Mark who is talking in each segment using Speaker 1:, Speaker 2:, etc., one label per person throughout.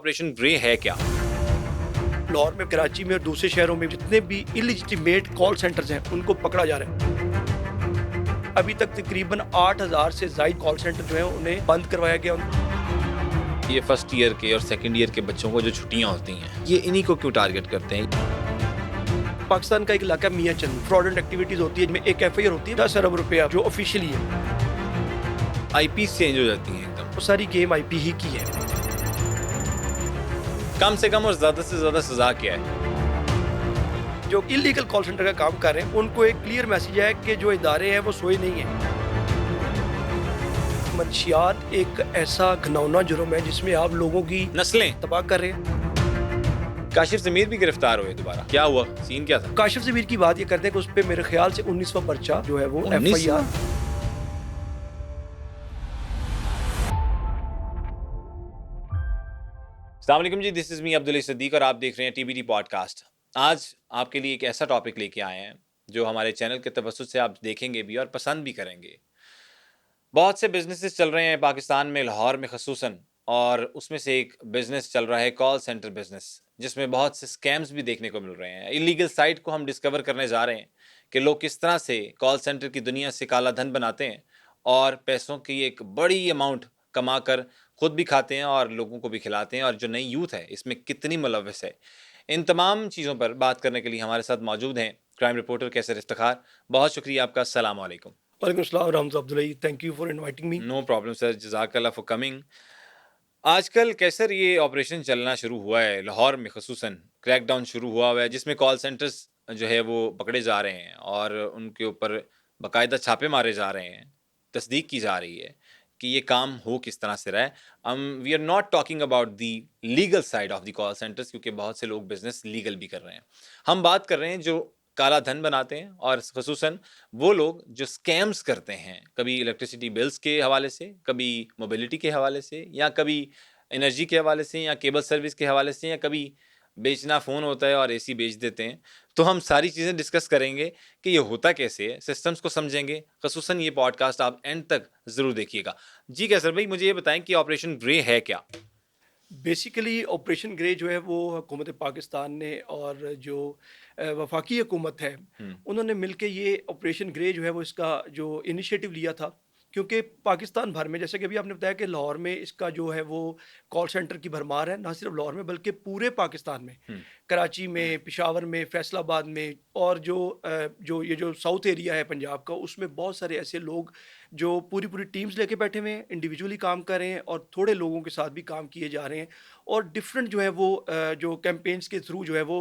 Speaker 1: Operation grey है क्या?
Speaker 2: लाहौर में, कराची में और दूसरे शहरों में जितने भी इलिजिटिमेट कॉल सेंटर्स हैं उनको पकड़ा जा रहा है। अभी तक तकरीबन 8,000 से ज़ायद कॉल सेंटर जो है उन्हें बंद करवाया गया।
Speaker 1: ये फर्स्ट ईयर के और सेकंड ईयर के बच्चों को जो छुट्टियां होती हैं, ये इन्हीं को क्यों टारगेट करते हैं?
Speaker 2: पाकिस्तान का एक इलाका मियां चंद, फ्रॉडेंट एक्टिविटीज होती है, जिसमें एक FIR होती है 10 अरब रुपया जो ऑफिशियली है।
Speaker 1: IP चेंज हो जाती हैं एकदम।
Speaker 2: वो सारी गेम IP ही की है।
Speaker 1: कम से कम और ज्यादा से ज्यादा सजा क्या है?
Speaker 2: जो इलीगल कॉल सेंटर का काम कर रहे हैं उनको एक क्लियर मैसेज है कि जो इदारे हैं वो सोए नहीं हैं। मंशियात एक ऐसा घिनौना जुर्म है जिसमें आप लोगों की
Speaker 1: नस्लें
Speaker 2: तबाह कर रहे हैं।
Speaker 1: काशिफ ज़मीर भी गिरफ्तार हुए दोबारा, क्या हुआ? सीन क्या था?
Speaker 2: काशिफ ज़मीर की बात ये करते हैं कि उस पे मेरे ख्याल से 19वां पर्चा जो है वो
Speaker 1: 19वां?
Speaker 2: FIR।
Speaker 1: अस्सलाम वालेकुम जी, दिस इज़ मी अब्दुल सद्दीक और आप देख रहे हैं TBD पॉडकास्ट। आज आपके लिए एक ऐसा टॉपिक लेके आए हैं जो हमारे चैनल के तवज्जुह से आप देखेंगे भी और पसंद भी करेंगे। बहुत से बिजनेसेस चल रहे हैं पाकिस्तान में, लाहौर में ख़ुसूसन, और उसमें से एक बिज़नेस चल रहा है कॉल सेंटर बिज़नेस, जिसमें बहुत से स्कैम्स भी देखने को मिल रहे हैं। इलीगल साइट को हम डिस्कवर करने जा रहे हैं कि लोग किस तरह से कॉल सेंटर की दुनिया से काला धन बनाते हैं और पैसों की एक बड़ी अमाउंट कमा कर खुद भी खाते हैं और लोगों को भी खिलाते हैं, और जो नई यूथ है इसमें कितनी मुलव्वस है। इन तमाम चीज़ों पर बात करने के लिए हमारे साथ मौजूद हैं क्राइम रिपोर्टर कैसर इफ्तिखार। बहुत शुक्रिया आपका। अस्सलाम वालेकुम।
Speaker 2: वालेकुम अस्सलाम रहमतुल्लाहि Abdullah, thank you for inviting me.
Speaker 1: No problem sir, जज़ाकल्लाह फॉर कमिंग। आजकल कैसर ये ऑपरेशन चलना शुरू हुआ है लाहौर में, ख़ुसूसन क्रैकडाउन शुरू हुआ है जिसमें कॉल सेंटर्स जो है वो पकड़े जा रहे हैं और उनके ऊपर बाकायदा छापे मारे जा रहे हैं। तस्दीक की जा रही है कि ये काम हो किस तरह से रहा है। We are not talking about the legal side of the call centres, क्योंकि बहुत से लोग बिजनेस लीगल भी कर रहे हैं। हम बात कर रहे हैं जो काला धन बनाते हैं और ख़ुसूसन वो लोग जो स्कैम्स करते हैं, कभी इलेक्ट्रिसिटी बिल्स के हवाले से, कभी मोबिलिटी के हवाले से, या कभी एनर्जी के हवाले से, या केबल सर्विस के हवाले से, या कभी बेचना फ़ोन होता है और AC बेच देते हैं। तो हम सारी चीज़ें डिस्कस करेंगे कि ये होता कैसे है, सिस्टम्स को समझेंगे। ख़ुसूसन ये पॉडकास्ट आप एंड तक ज़रूर देखिएगा। जी कैसर भाई, मुझे ये बताएं कि ऑपरेशन ग्रे है क्या?
Speaker 2: बेसिकली ऑपरेशन ग्रे जो है वो हुकूमत पाकिस्तान ने और जो वफाकी हुकूमत है उन्होंने मिलके ये ऑपरेशन ग्रे जो है वो इसका जो इनिशिएटिव लिया था। क्योंकि पाकिस्तान भर में, जैसे कि अभी आपने बताया कि लाहौर में इसका जो है वो कॉल सेंटर की भरमार है, ना सिर्फ लाहौर में बल्कि पूरे पाकिस्तान में, कराची में, पेशावर में, फैसलाबाद में, और जो ये जो साउथ एरिया है पंजाब का, उसमें बहुत सारे ऐसे लोग जो पूरी पूरी टीम्स लेके बैठे हुए हैं, इंडिविजुअली काम कर रहे हैं और थोड़े लोगों के साथ भी काम किए जा रहे हैं। और डिफरेंट जो है वो जो कैंपेन्स के थ्रू जो है वो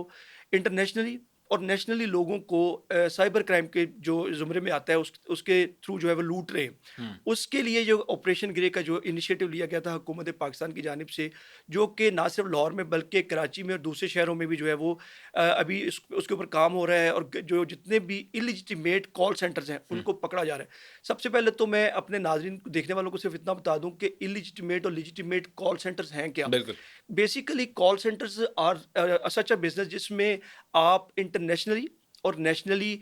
Speaker 2: इंटरनेशनली और नेशनली लोगों को साइबर क्राइम के जो ज़ुमरे में आता है उसके थ्रू जो है वो लूट रहे हैं। उसके लिए जो ऑपरेशन ग्रे का जो इनिशिएटिव लिया गया था हुकूमत पाकिस्तान की जानिब से, जो कि ना सिर्फ लाहौर में बल्कि कराची में और दूसरे शहरों में भी जो है वो अभी उसके ऊपर काम हो रहा है, और जो जितने भी इलिजिटिमेट कॉल सेंटर्स हैं उनको पकड़ा जा रहा है। सबसे पहले तो मैं अपने नाज़रीन देखने वालों को सिर्फ इतना बता दूं कि इलिजिटिमेट और लिजिटिमेट कॉल सेंटर्स हैं क्या।
Speaker 1: बिल्कुल।
Speaker 2: Basically call centres are such a business जिसमें आप इंटरनेशनली और नेशनली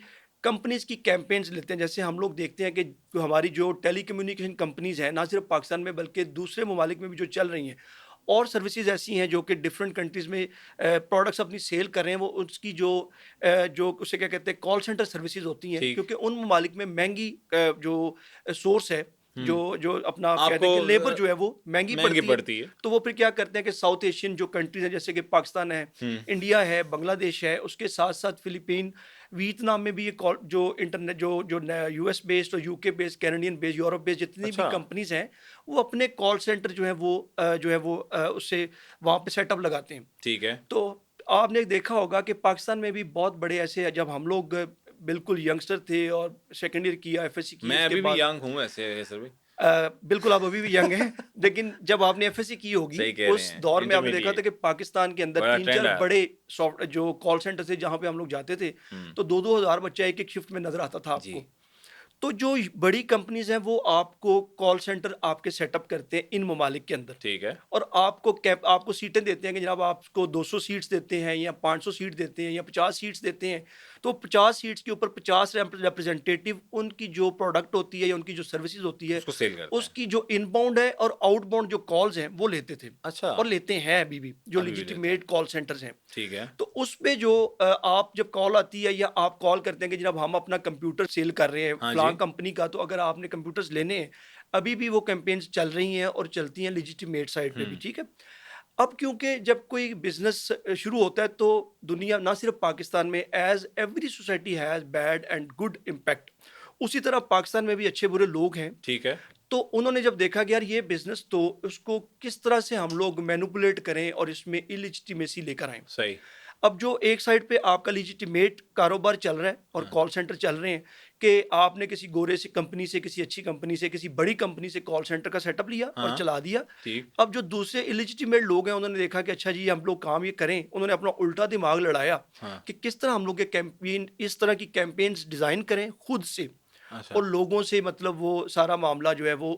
Speaker 2: कंपनीज की कैंपेन्स लेते हैं। जैसे हम लोग देखते हैं कि जो हमारी जो टेलीकम्युनिकेशन कंपनीज हैं ना सिर्फ पाकिस्तान में बल्कि दूसरे ममालिक में भी जो चल रही हैं, और सर्विसेज ऐसी हैं जो कि डिफरेंट कंट्रीज में प्रोडक्ट्स अपनी सेल कर रहे हैं, वो उसकी जो उसे क्या कहते हैं कॉल सेंटर सर्विसेज होती हैं,
Speaker 1: ठीक।
Speaker 2: क्योंकि उन ममालिक में महंगी जो सोर्स है, जो जो अपना कहते
Speaker 1: आपको
Speaker 2: हैं कि लेबर जो है वो महंगी
Speaker 1: महंगी
Speaker 2: पड़ती है।
Speaker 1: पड़ती है।
Speaker 2: तो वो फिर क्या करते हैं कि साउथ एशियन जो कंट्रीज हैं, जैसे कि पाकिस्तान है, इंडिया है, बांग्लादेश है, उसके साथ साथ फिलीपीन, वियतनाम में भी ये कॉल जो इंटरनेट जो US बेस्ड और UK based, Canadian based, Europe based जितनी भी
Speaker 1: अच्छा।
Speaker 2: कंपनीज हैं, वो अपने कॉल सेंटर जो है वो उससे वहाँ पे सेटअप लगाते हैं।
Speaker 1: ठीक है।
Speaker 2: तो आपने देखा होगा कि पाकिस्तान में भी बहुत बड़े ऐसे, जब हम लोग बिल्कुल यंगस्टर थे और सेकेंड ईयर किया, FSC की,
Speaker 1: मैं
Speaker 2: उसके
Speaker 1: अभी भी
Speaker 2: बाद
Speaker 1: यंग हूँ ऐसे कैसर भाई।
Speaker 2: बिल्कुल आप अभी भी यंग हैं, लेकिन जब आपने FSC की होगी
Speaker 1: सही कह रहे
Speaker 2: उस
Speaker 1: हैं,
Speaker 2: दौर में आपने देखा था
Speaker 1: इंटरमीडिएट
Speaker 2: कि पाकिस्तान के अंदर
Speaker 1: बड़ा
Speaker 2: तीन
Speaker 1: ट्रेंड
Speaker 2: चार
Speaker 1: आया।
Speaker 2: बड़े सॉफ्ट जो कॉल सेंटर थे जहाँ पे हम लोग जाते थे, तो 2-2 हज़ार बच्चा एक एक शिफ्ट में नजर आता था
Speaker 1: जी।
Speaker 2: आपको। तो जो बड़ी कंपनीज हैं वो आपको कॉल सेंटर आपके सेटअप करते हैं इन ममालिक के अंदर,
Speaker 1: ठीक है।
Speaker 2: और आपको सीटें देते हैं कि जनाब आपको 200 सीट्स देते हैं या 500 सीट देते हैं या 50 सीट्स देते हैं। तो 50 सीट्स के ऊपर 50 रिप्रेजेंटेटिव उनकी जो प्रोडक्ट होती है या उनकी जो सर्विसेज होती है,
Speaker 1: उसको सेल करते हैं।
Speaker 2: उसकी जो इनबाउंड है और आउटबाउंड जो कॉल्स हैं वो लेते थे
Speaker 1: अच्छा,
Speaker 2: और लेते हैं अभी भी, जो
Speaker 1: अभी भी लेते हैं।
Speaker 2: लेजिटिमेट कॉल सेंटर्स हैं।
Speaker 1: ठीक है।
Speaker 2: तो उसपे जो आप जब कॉल आती है या आप कॉल करते हैं कि जनाब हम अपना कंप्यूटर सेल कर रहे हैं
Speaker 1: हाँ
Speaker 2: फलां
Speaker 1: जी।
Speaker 2: कंपनी का, तो अगर आपने कंप्यूटर्स लेने हैं, अभी भी वो कैंपेन्स चल रही हैं और चलती हैं लेजिटिमेट साइट पे भी,
Speaker 1: हुँ,
Speaker 2: ठीक है। अब क्योंकि जब कोई बिजनेस शुरू होता है तो दुनिया ना सिर्फ पाकिस्तान में, as every society has bad and good impact, उसी तरह पाकिस्तान में भी अच्छे बुरे लोग हैं।
Speaker 1: ठीक है।
Speaker 2: तो उन्होंने जब देखा कि यार ये बिजनेस, तो उसको किस तरह से हम लोग मैनिपुलेट करें और इसमें इलिजिटिमेसी लेकर आएं।
Speaker 1: सही।
Speaker 2: अब जो एक साइड पे आपका लीजिटिमेट कारोबार चल रहा है और
Speaker 1: हाँ,
Speaker 2: कॉल सेंटर चल रहे हैं कि आपने किसी गोरे से कंपनी से, किसी अच्छी कंपनी से, किसी बड़ी कंपनी से कॉल सेंटर का सेटअप लिया और
Speaker 1: हाँ,
Speaker 2: चला दिया।
Speaker 1: ठीक।
Speaker 2: अब जो दूसरे इलिजिटिमेट लोग हैं उन्होंने देखा कि अच्छा जी हम लोग काम ये करें, उन्होंने अपना उल्टा दिमाग लड़ाया
Speaker 1: हाँ,
Speaker 2: कि किस तरह हम लोग ये कैंपेन, इस तरह की कैंपेन्स डिज़ाइन करें खुद से
Speaker 1: अच्छा,
Speaker 2: और लोगों से, मतलब वो सारा मामला जो है वो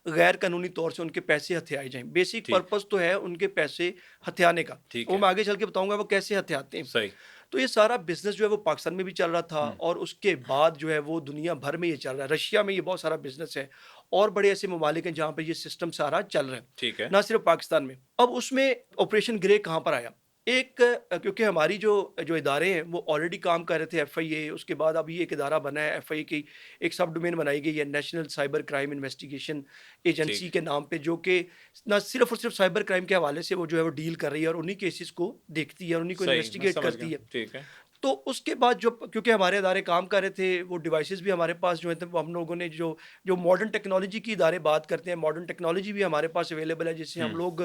Speaker 2: गैर कानूनी तौर से उनके पैसे हथियाए जाएं। बेसिक
Speaker 1: ठीक,
Speaker 2: पर्पस तो है उनके पैसे हथियाने का,
Speaker 1: ठीक
Speaker 2: वो
Speaker 1: है।
Speaker 2: मैं आगे चल के बताऊंगा वो कैसे हथियाते हैं।
Speaker 1: सही।
Speaker 2: तो ये सारा बिजनेस जो है वो पाकिस्तान में भी चल रहा था
Speaker 1: हुँ,
Speaker 2: और उसके बाद जो है वो दुनिया भर में ये चल रहा है। रशिया में ये बहुत सारा बिजनेस है और बड़े ऐसे ममालिक हैं जहाँ पे ये सिस्टम सारा चल रहा है,
Speaker 1: ठीक है।
Speaker 2: ना सिर्फ पाकिस्तान में। अब उसमें ऑपरेशन ग्रे कहाँ पर आया? एक क्योंकि हमारी जो जो इदारे हैं वो ऑलरेडी काम कर रहे थे, एफआईए, उसके बाद अभी एक इदारा बना है एफआईए की, एक सब डोमेन बनाई गई है national cyber crime investigation agency
Speaker 1: ठीक।
Speaker 2: के नाम पे, जो कि ना सिर्फ और सिर्फ साइबर क्राइम के हवाले से वो जो है वो डील कर रही है और उन्हीं केसेस को देखती है और उन्हीं को
Speaker 1: सही, मैं
Speaker 2: इन्वेस्टिगेट
Speaker 1: समझ
Speaker 2: करती
Speaker 1: गया।
Speaker 2: है।
Speaker 1: ठीक है।
Speaker 2: तो उसके बाद जो, क्योंकि हमारे इदारे काम कर रहे थे, वो डिवाइसेस भी हमारे पास जो है, तो हम लोगों ने जो जो मॉडर्न टेक्नोलॉजी की इदारे बात करते हैं, मॉडर्न टेक्नोलॉजी भी हमारे पास अवेलेबल है, जिससे हम
Speaker 1: हुँ।
Speaker 2: लोग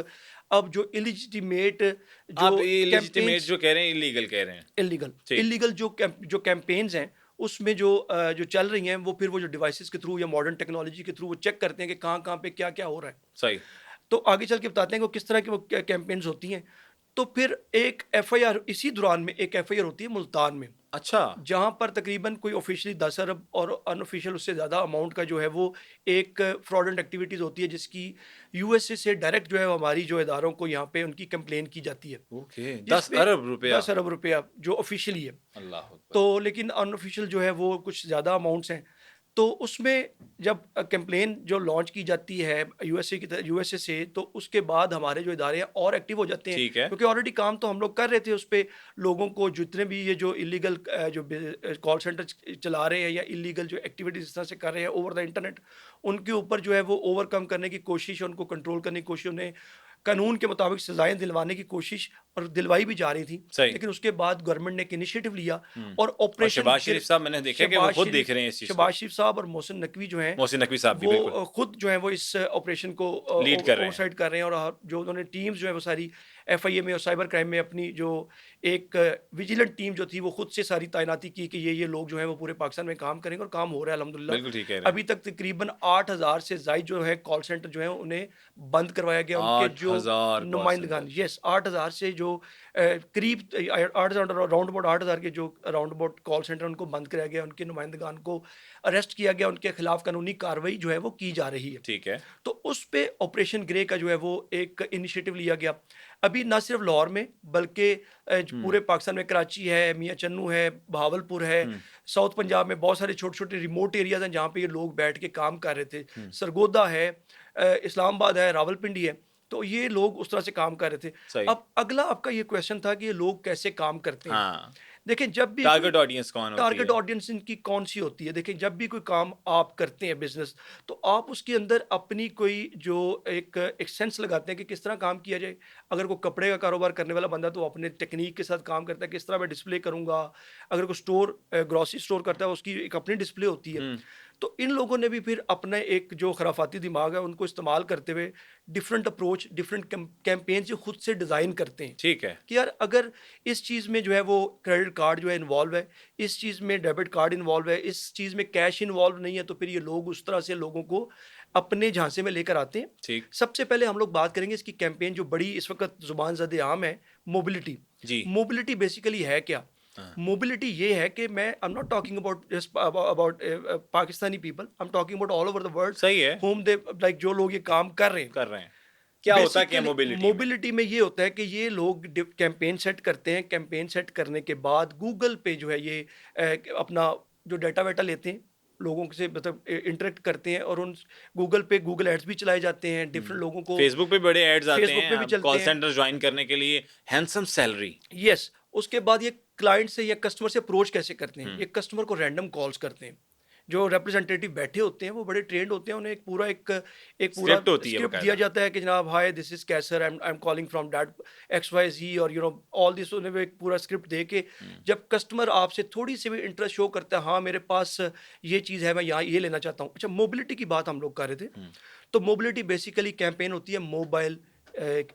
Speaker 2: अब जो इलिजिटिमेट
Speaker 1: आप
Speaker 2: जो
Speaker 1: इलेजिटिमेट
Speaker 2: कैंपेन्स,
Speaker 1: जो कह रहे हैं, इल्लीगल कह रहे हैं।
Speaker 2: इलीगल
Speaker 1: ठीक,
Speaker 2: इलीगल जो कैंपेन्स हैं उसमें जो जो चल रही हैं, वो फिर वो जो डिवाइसेस के थ्रू या मॉडर्न टेक्नोलॉजी के थ्रू वो चेक करते हैं कि कहाँ पे क्या क्या हो रहा है।
Speaker 1: सही।
Speaker 2: तो आगे चल के बताते हैं कि वो किस तरह की वो कैंपेन्स होती हैं। तो फिर एक एफआईआर, इसी दौरान में एक एफआईआर होती है मुल्तान में,
Speaker 1: अच्छा,
Speaker 2: जहाँ पर तकरीबन कोई ऑफिशियली 10 अरब और अनऑफिशियल उससे ज़्यादा अमाउंट का जो है वो एक फ्रॉडेंट एक्टिविटीज़ होती है, जिसकी यूएसए से डायरेक्ट जो है वो हमारी जो इदारों को यहाँ पे उनकी कंप्लेन की जाती है,
Speaker 1: ओके, 10
Speaker 2: जिसपे
Speaker 1: अरब रुपया!
Speaker 2: 10 अरब रुपया जो ऑफिशियली है।
Speaker 1: अल्लाह अकबर!
Speaker 2: तो लेकिन अनऑफिशियल जो है वो कुछ ज़्यादा अमाउंट्स हैं। तो उसमें जब कंप्लेन जो लॉन्च की जाती है यूएसए से, तो उसके बाद हमारे जो इदारे हैं और एक्टिव हो जाते हैं,
Speaker 1: ठीक है।
Speaker 2: क्योंकि ऑलरेडी काम तो हम लोग कर रहे थे उस पे। लोगों को जितने भी ये जो इलीगल जो कॉल सेंटर चला रहे हैं या इलीगल जो एक्टिविटीज इस तरह से कर रहे हैं ओवर द इंटरनेट, उनके ऊपर जो है वो ओवरकम करने की कोशिश, उनको कंट्रोल करने की कोशिश, उन्हें कानून के मुताबिक सजाएं दिलवाने की कोशिश और दिलवाई भी जा रही थी।
Speaker 1: सही।
Speaker 2: लेकिन उसके बाद गवर्नमेंट ने एक इनिशिएटिव लिया
Speaker 1: हुँ।
Speaker 2: और
Speaker 1: और
Speaker 2: ऑपरेशन
Speaker 1: शहबाज शरीफ साहब मैंने देखा है कि वो खुद देख रहे हैं इस चीज़ को।
Speaker 2: शहबाज शरीफ साहब और मोहसिन नकवी जो हैं,
Speaker 1: मोहसिन नकवी साहब भी,
Speaker 2: वो
Speaker 1: बिल्कुल,
Speaker 2: खुद जो है वो इस ऑपरेशन को
Speaker 1: लीड कर रहे हैं।
Speaker 2: ओवरसाइट कर रहे हैं और जो उन्होंने टीम्स जो है वो सारी एफआईए में और साइबर क्राइम में अपनी जो एक विजिलेंट टीम जो थी वो खुद से सारी तैनाती की कि ये लोग जो है वो पूरे पाकिस्तान में काम करेंगे और काम हो रहा है
Speaker 1: बिल्कुल
Speaker 2: अल्हम्दुलिल्लाह।
Speaker 1: ठीक कह रहे हैं।
Speaker 2: अभी तक तकरीबन 8,000 से ज़ायद जो है कॉल सेंटर जो है उन्हें बंद करवाया गया। उनके जो
Speaker 1: 8,000 कॉल
Speaker 2: नुमाइंदगान,
Speaker 1: सेंटर।
Speaker 2: यस, 8,000 से जो करीब 8,000, राउंड अबाउट 8,000 के जो राउंड अबाउट कॉल सेंटर उनको बंद कराया गया, उनके नुमाइंदगान को अरेस्ट किया गया, उनके खिलाफ कानूनी कार्रवाई जो है वो की जा रही है।
Speaker 1: ठीक है।
Speaker 2: तो उस पे ऑपरेशन ग्रे का जो है वो एक इनिशिएटिव लिया गया। अभी ना सिर्फ लाहौर में बल्कि
Speaker 1: हुँ,
Speaker 2: पूरे पाकिस्तान में कराची है, मियां चन्नू है, बहावलपुर है,
Speaker 1: हुँ,
Speaker 2: साउथ पंजाब में बहुत सारे छोटे-छोटे रिमोट एरियाज़ हैं जहाँ पे ये लोग बैठ के काम कर रहे थे।
Speaker 1: हुँ,
Speaker 2: सरगोदा है, इस्लामाबाद है, रावलपिंडी है। तो ये लोग उस तरह से काम कर रहे थे।
Speaker 1: सही।
Speaker 2: अब अगला आपका ये क्वेश्चन था कि ये लोग कैसे काम करते हैं?
Speaker 1: हाँ,
Speaker 2: देखिए, जब भी कोई
Speaker 1: टारगेट ऑडियंस कौन होती
Speaker 2: टारगेट
Speaker 1: है?
Speaker 2: ऑडियंस इनकी कौन-सी होती है? देखिए, जब भी कोई काम आप करते हैं बिज़नेस, तो आप उसके अंदर अपनी कोई जो एक सेंस लगाते हैं कि किस तरह काम किया जाए। अगर कोई कपड़े का कारोबार करने वाला बंदा है, तो वो अपने टेक्नीक के साथ काम करता है, किस तरह मैं डिस्प्ले करूँगा। अगर कोई ग्रोसरी स्टोर करता है, उसकी एक अपनी डिस्प्ले होती है।
Speaker 1: हुँ,
Speaker 2: तो इन लोगों ने भी फिर अपना एक जो खराफाती दिमाग है, उनको इस्तेमाल करते हुए डिफरेंट अप्रोच, डिफरेंट कैंपेन जो खुद से डिज़ाइन करते हैं
Speaker 1: ठीक है।
Speaker 2: कि यार अगर इस चीज़ में जो है वो क्रेडिट कार्ड जो है इन्वॉल्व है, इस चीज़ में डेबिट कार्ड इन्वॉल्व है, इस चीज़ में कैश इन्वॉल्व नहीं है, तो फिर ये लोग उस तरह से लोगों को अपने झांसे में लेकर आते हैं।
Speaker 1: ठीक।
Speaker 2: सबसे पहले हम लोग बात करेंगे इसकी कैंपेन जो बड़ी इस वक्त ज़ुबान ज़द आम है, मोबिलिटी।
Speaker 1: जी।
Speaker 2: मोबिलिटी बेसिकली है क्या?
Speaker 1: हाँ,
Speaker 2: मोबिलिटी ये है कि मैं I am not talking about just about Pakistani people, I am talking about all over the world
Speaker 1: सही है,
Speaker 2: होम दे, लाइक जो लोग ये काम कर रहे हैं,
Speaker 1: कर रहे हैं। क्या होता क्या
Speaker 2: बेसिकली
Speaker 1: मोबिलिटी में?
Speaker 2: मोबिलिटी में ये होता है कि ये लोग कैंपेन सेट करते हैं। कैंपेन सेट करने के बाद गूगल पे जो है ये अपना जो डाटा वाटा लेते हैं, लोगों से मतलब इंटरेक्ट करते हैं, और उन गूगल पे गूगल एड्स भी चलाए जाते हैं डिफरेंट लोगों को।
Speaker 1: फेसबुक पे बड़े एड्स आते
Speaker 2: फेसबुक
Speaker 1: हैं,
Speaker 2: पे भी
Speaker 1: अब
Speaker 2: चलते
Speaker 1: कॉल
Speaker 2: हैं।
Speaker 1: सेंटर ज्वाइन करने के लिए हैंडसम सैलरी।
Speaker 2: यस, उसके बाद ये क्लाइंट से या कस्टमर से अप्रोच कैसे करते हैं,
Speaker 1: हुँ,
Speaker 2: ये कस्टमर को रैंडम कॉल्स करते हैं। जो रिप्रेजेंटेटिव बैठे होते हैं वो बड़े ट्रेंड होते हैं, उन्हें एक पूरा
Speaker 1: स्क्रिप्ट होती है
Speaker 2: स्क्रिप्ट दिया
Speaker 1: बकायदा।
Speaker 2: जाता है कि जनाब hi this is Qaiser, I am calling from that X Y Z, और ऑल दिस। उन्हें वो एक पूरा स्क्रिप्ट दे के
Speaker 1: हुँ,
Speaker 2: जब कस्टमर आपसे थोड़ी सी भी इंटरेस्ट शो करता है, हाँ मेरे पास ये चीज़ है, मैं यहाँ ये लेना चाहता हूँ। अच्छा, मोबिलिटी की बात हम लोग कर रहे थे।
Speaker 1: हुँ,
Speaker 2: तो मोबिलिटी बेसिकली कैंपेन होती है मोबाइल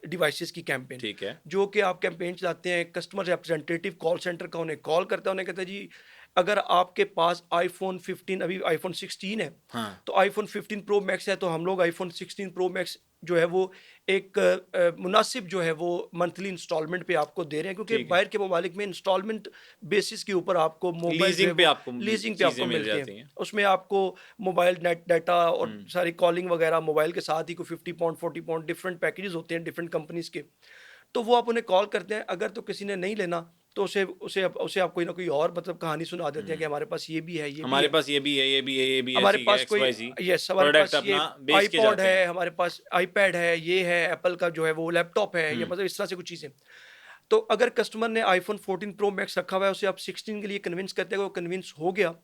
Speaker 2: डिवाइसेस की कैंपेन,
Speaker 1: ठीक है।
Speaker 2: जो कि आप कैंपेन चलाते हैं। कस्टमर रिप्रेजेंटेटिव कॉल सेंटर का उन्हें कॉल करता है, उन्हें कहता है जी अगर आपके पास आईफोन 15, अभी आईफोन 16 है,
Speaker 1: हाँ,
Speaker 2: तो आईफोन 15 प्रो मैक्स है, तो हम लोग आईफोन 16 प्रो मैक्स जो है वो एक मुनासिब जो है वो मंथली इंस्टॉलमेंट पे आपको दे रहे हैं, क्योंकि
Speaker 1: ठीक है।
Speaker 2: बाहर के ममालिक में इंस्टॉलमेंट बेसिस के ऊपर आपको मोबाइल जो है
Speaker 1: लीज़िंग पे
Speaker 2: वो
Speaker 1: आपको
Speaker 2: लीजिंग पे
Speaker 1: चीज़ें
Speaker 2: आपको
Speaker 1: मिल
Speaker 2: मिलते हैं।
Speaker 1: जाती हैं।
Speaker 2: उसमें आपको मोबाइल नेट डाटा और
Speaker 1: हुँ,
Speaker 2: सारी कॉलिंग वगैरह मोबाइल के साथ ही कोई 50 पाउंड 40 पाउंड डिफरेंट पैकेजेस होते हैं डिफरेंट कंपनीज के। तो वो आप उन्हें कॉल करते हैं। अगर तो किसी ने नहीं लेना, तो उसे आप कोई ना कोई और मतलब कहानी सुना देते हैं कि
Speaker 1: हुँ।
Speaker 2: हमारे पास ये भी है, ये भी
Speaker 1: हमारे
Speaker 2: है।
Speaker 1: पास ये भी है, ये भी है, ये भी है,
Speaker 2: हमारे
Speaker 1: ठीक है,
Speaker 2: पास कोई
Speaker 1: XYZ
Speaker 2: यस, हमारे
Speaker 1: प्रोडक्ट
Speaker 2: पास ये
Speaker 1: अपना बेच के
Speaker 2: आईपॉड
Speaker 1: जाते हैं।
Speaker 2: है, हमारे पास आईपैड है, ये है एप्पल का जो है वो लैपटॉप है, या
Speaker 1: हुँ,
Speaker 2: मतलब इस तरह से कुछ चीज़ें। तो अगर कस्टमर ने आईफ़ोन 14 प्रो मैक्स रखा हुआ है, उसे आप 16 के लिए कन्विंस करते हैं, वो कन्विंस हो गया,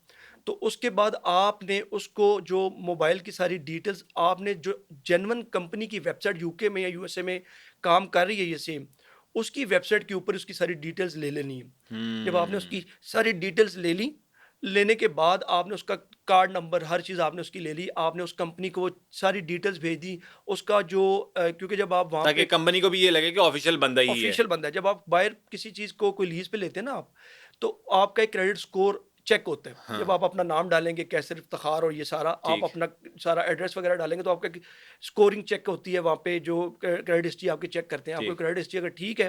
Speaker 2: तो उसके बाद आपने उसको जो मोबाइल की सारी डिटेल्स, आपने जो जेन्युइन कंपनी की वेबसाइट यूके में या यूएसए में काम कर रही है ये सेम, उसकी वेबसाइट के ऊपर उसकी सारी डिटेल्स ले लेनी है। जब आपने
Speaker 1: हुँ,
Speaker 2: उसकी सारी डिटेल्स ले ली, लेने के बाद आपने उसका कार्ड नंबर हर चीज़ आपने उसकी ले ली, आपने उस कंपनी को वो सारी डिटेल्स भेज दी। उसका जो क्योंकि जब आप वहाँ
Speaker 1: ताकि
Speaker 2: पे
Speaker 1: कंपनी को भी ये लगे कि ऑफ़िशियल बंदा ही है।
Speaker 2: ऑफिशियल बंदा है, जब आप बाहर किसी चीज़ को कोई लीज़ पे लेते हैं ना आप, तो आपका एक क्रेडिट स्कोर चेक होता है। जब
Speaker 1: हाँ,
Speaker 2: आप अपना नाम डालेंगे, कैसर इफ्तिखार और ये सारा, आप
Speaker 1: ठीक।
Speaker 2: अपना सारा एड्रेस वगैरह डालेंगे, तो आपका स्कोरिंग चेक होती है वहाँ पे, जो क्रेडिट हिस्ट्री आपकी चेक करते हैं। आपकी
Speaker 1: ठीक।
Speaker 2: क्रेडिट हिस्ट्री अगर ठीक है,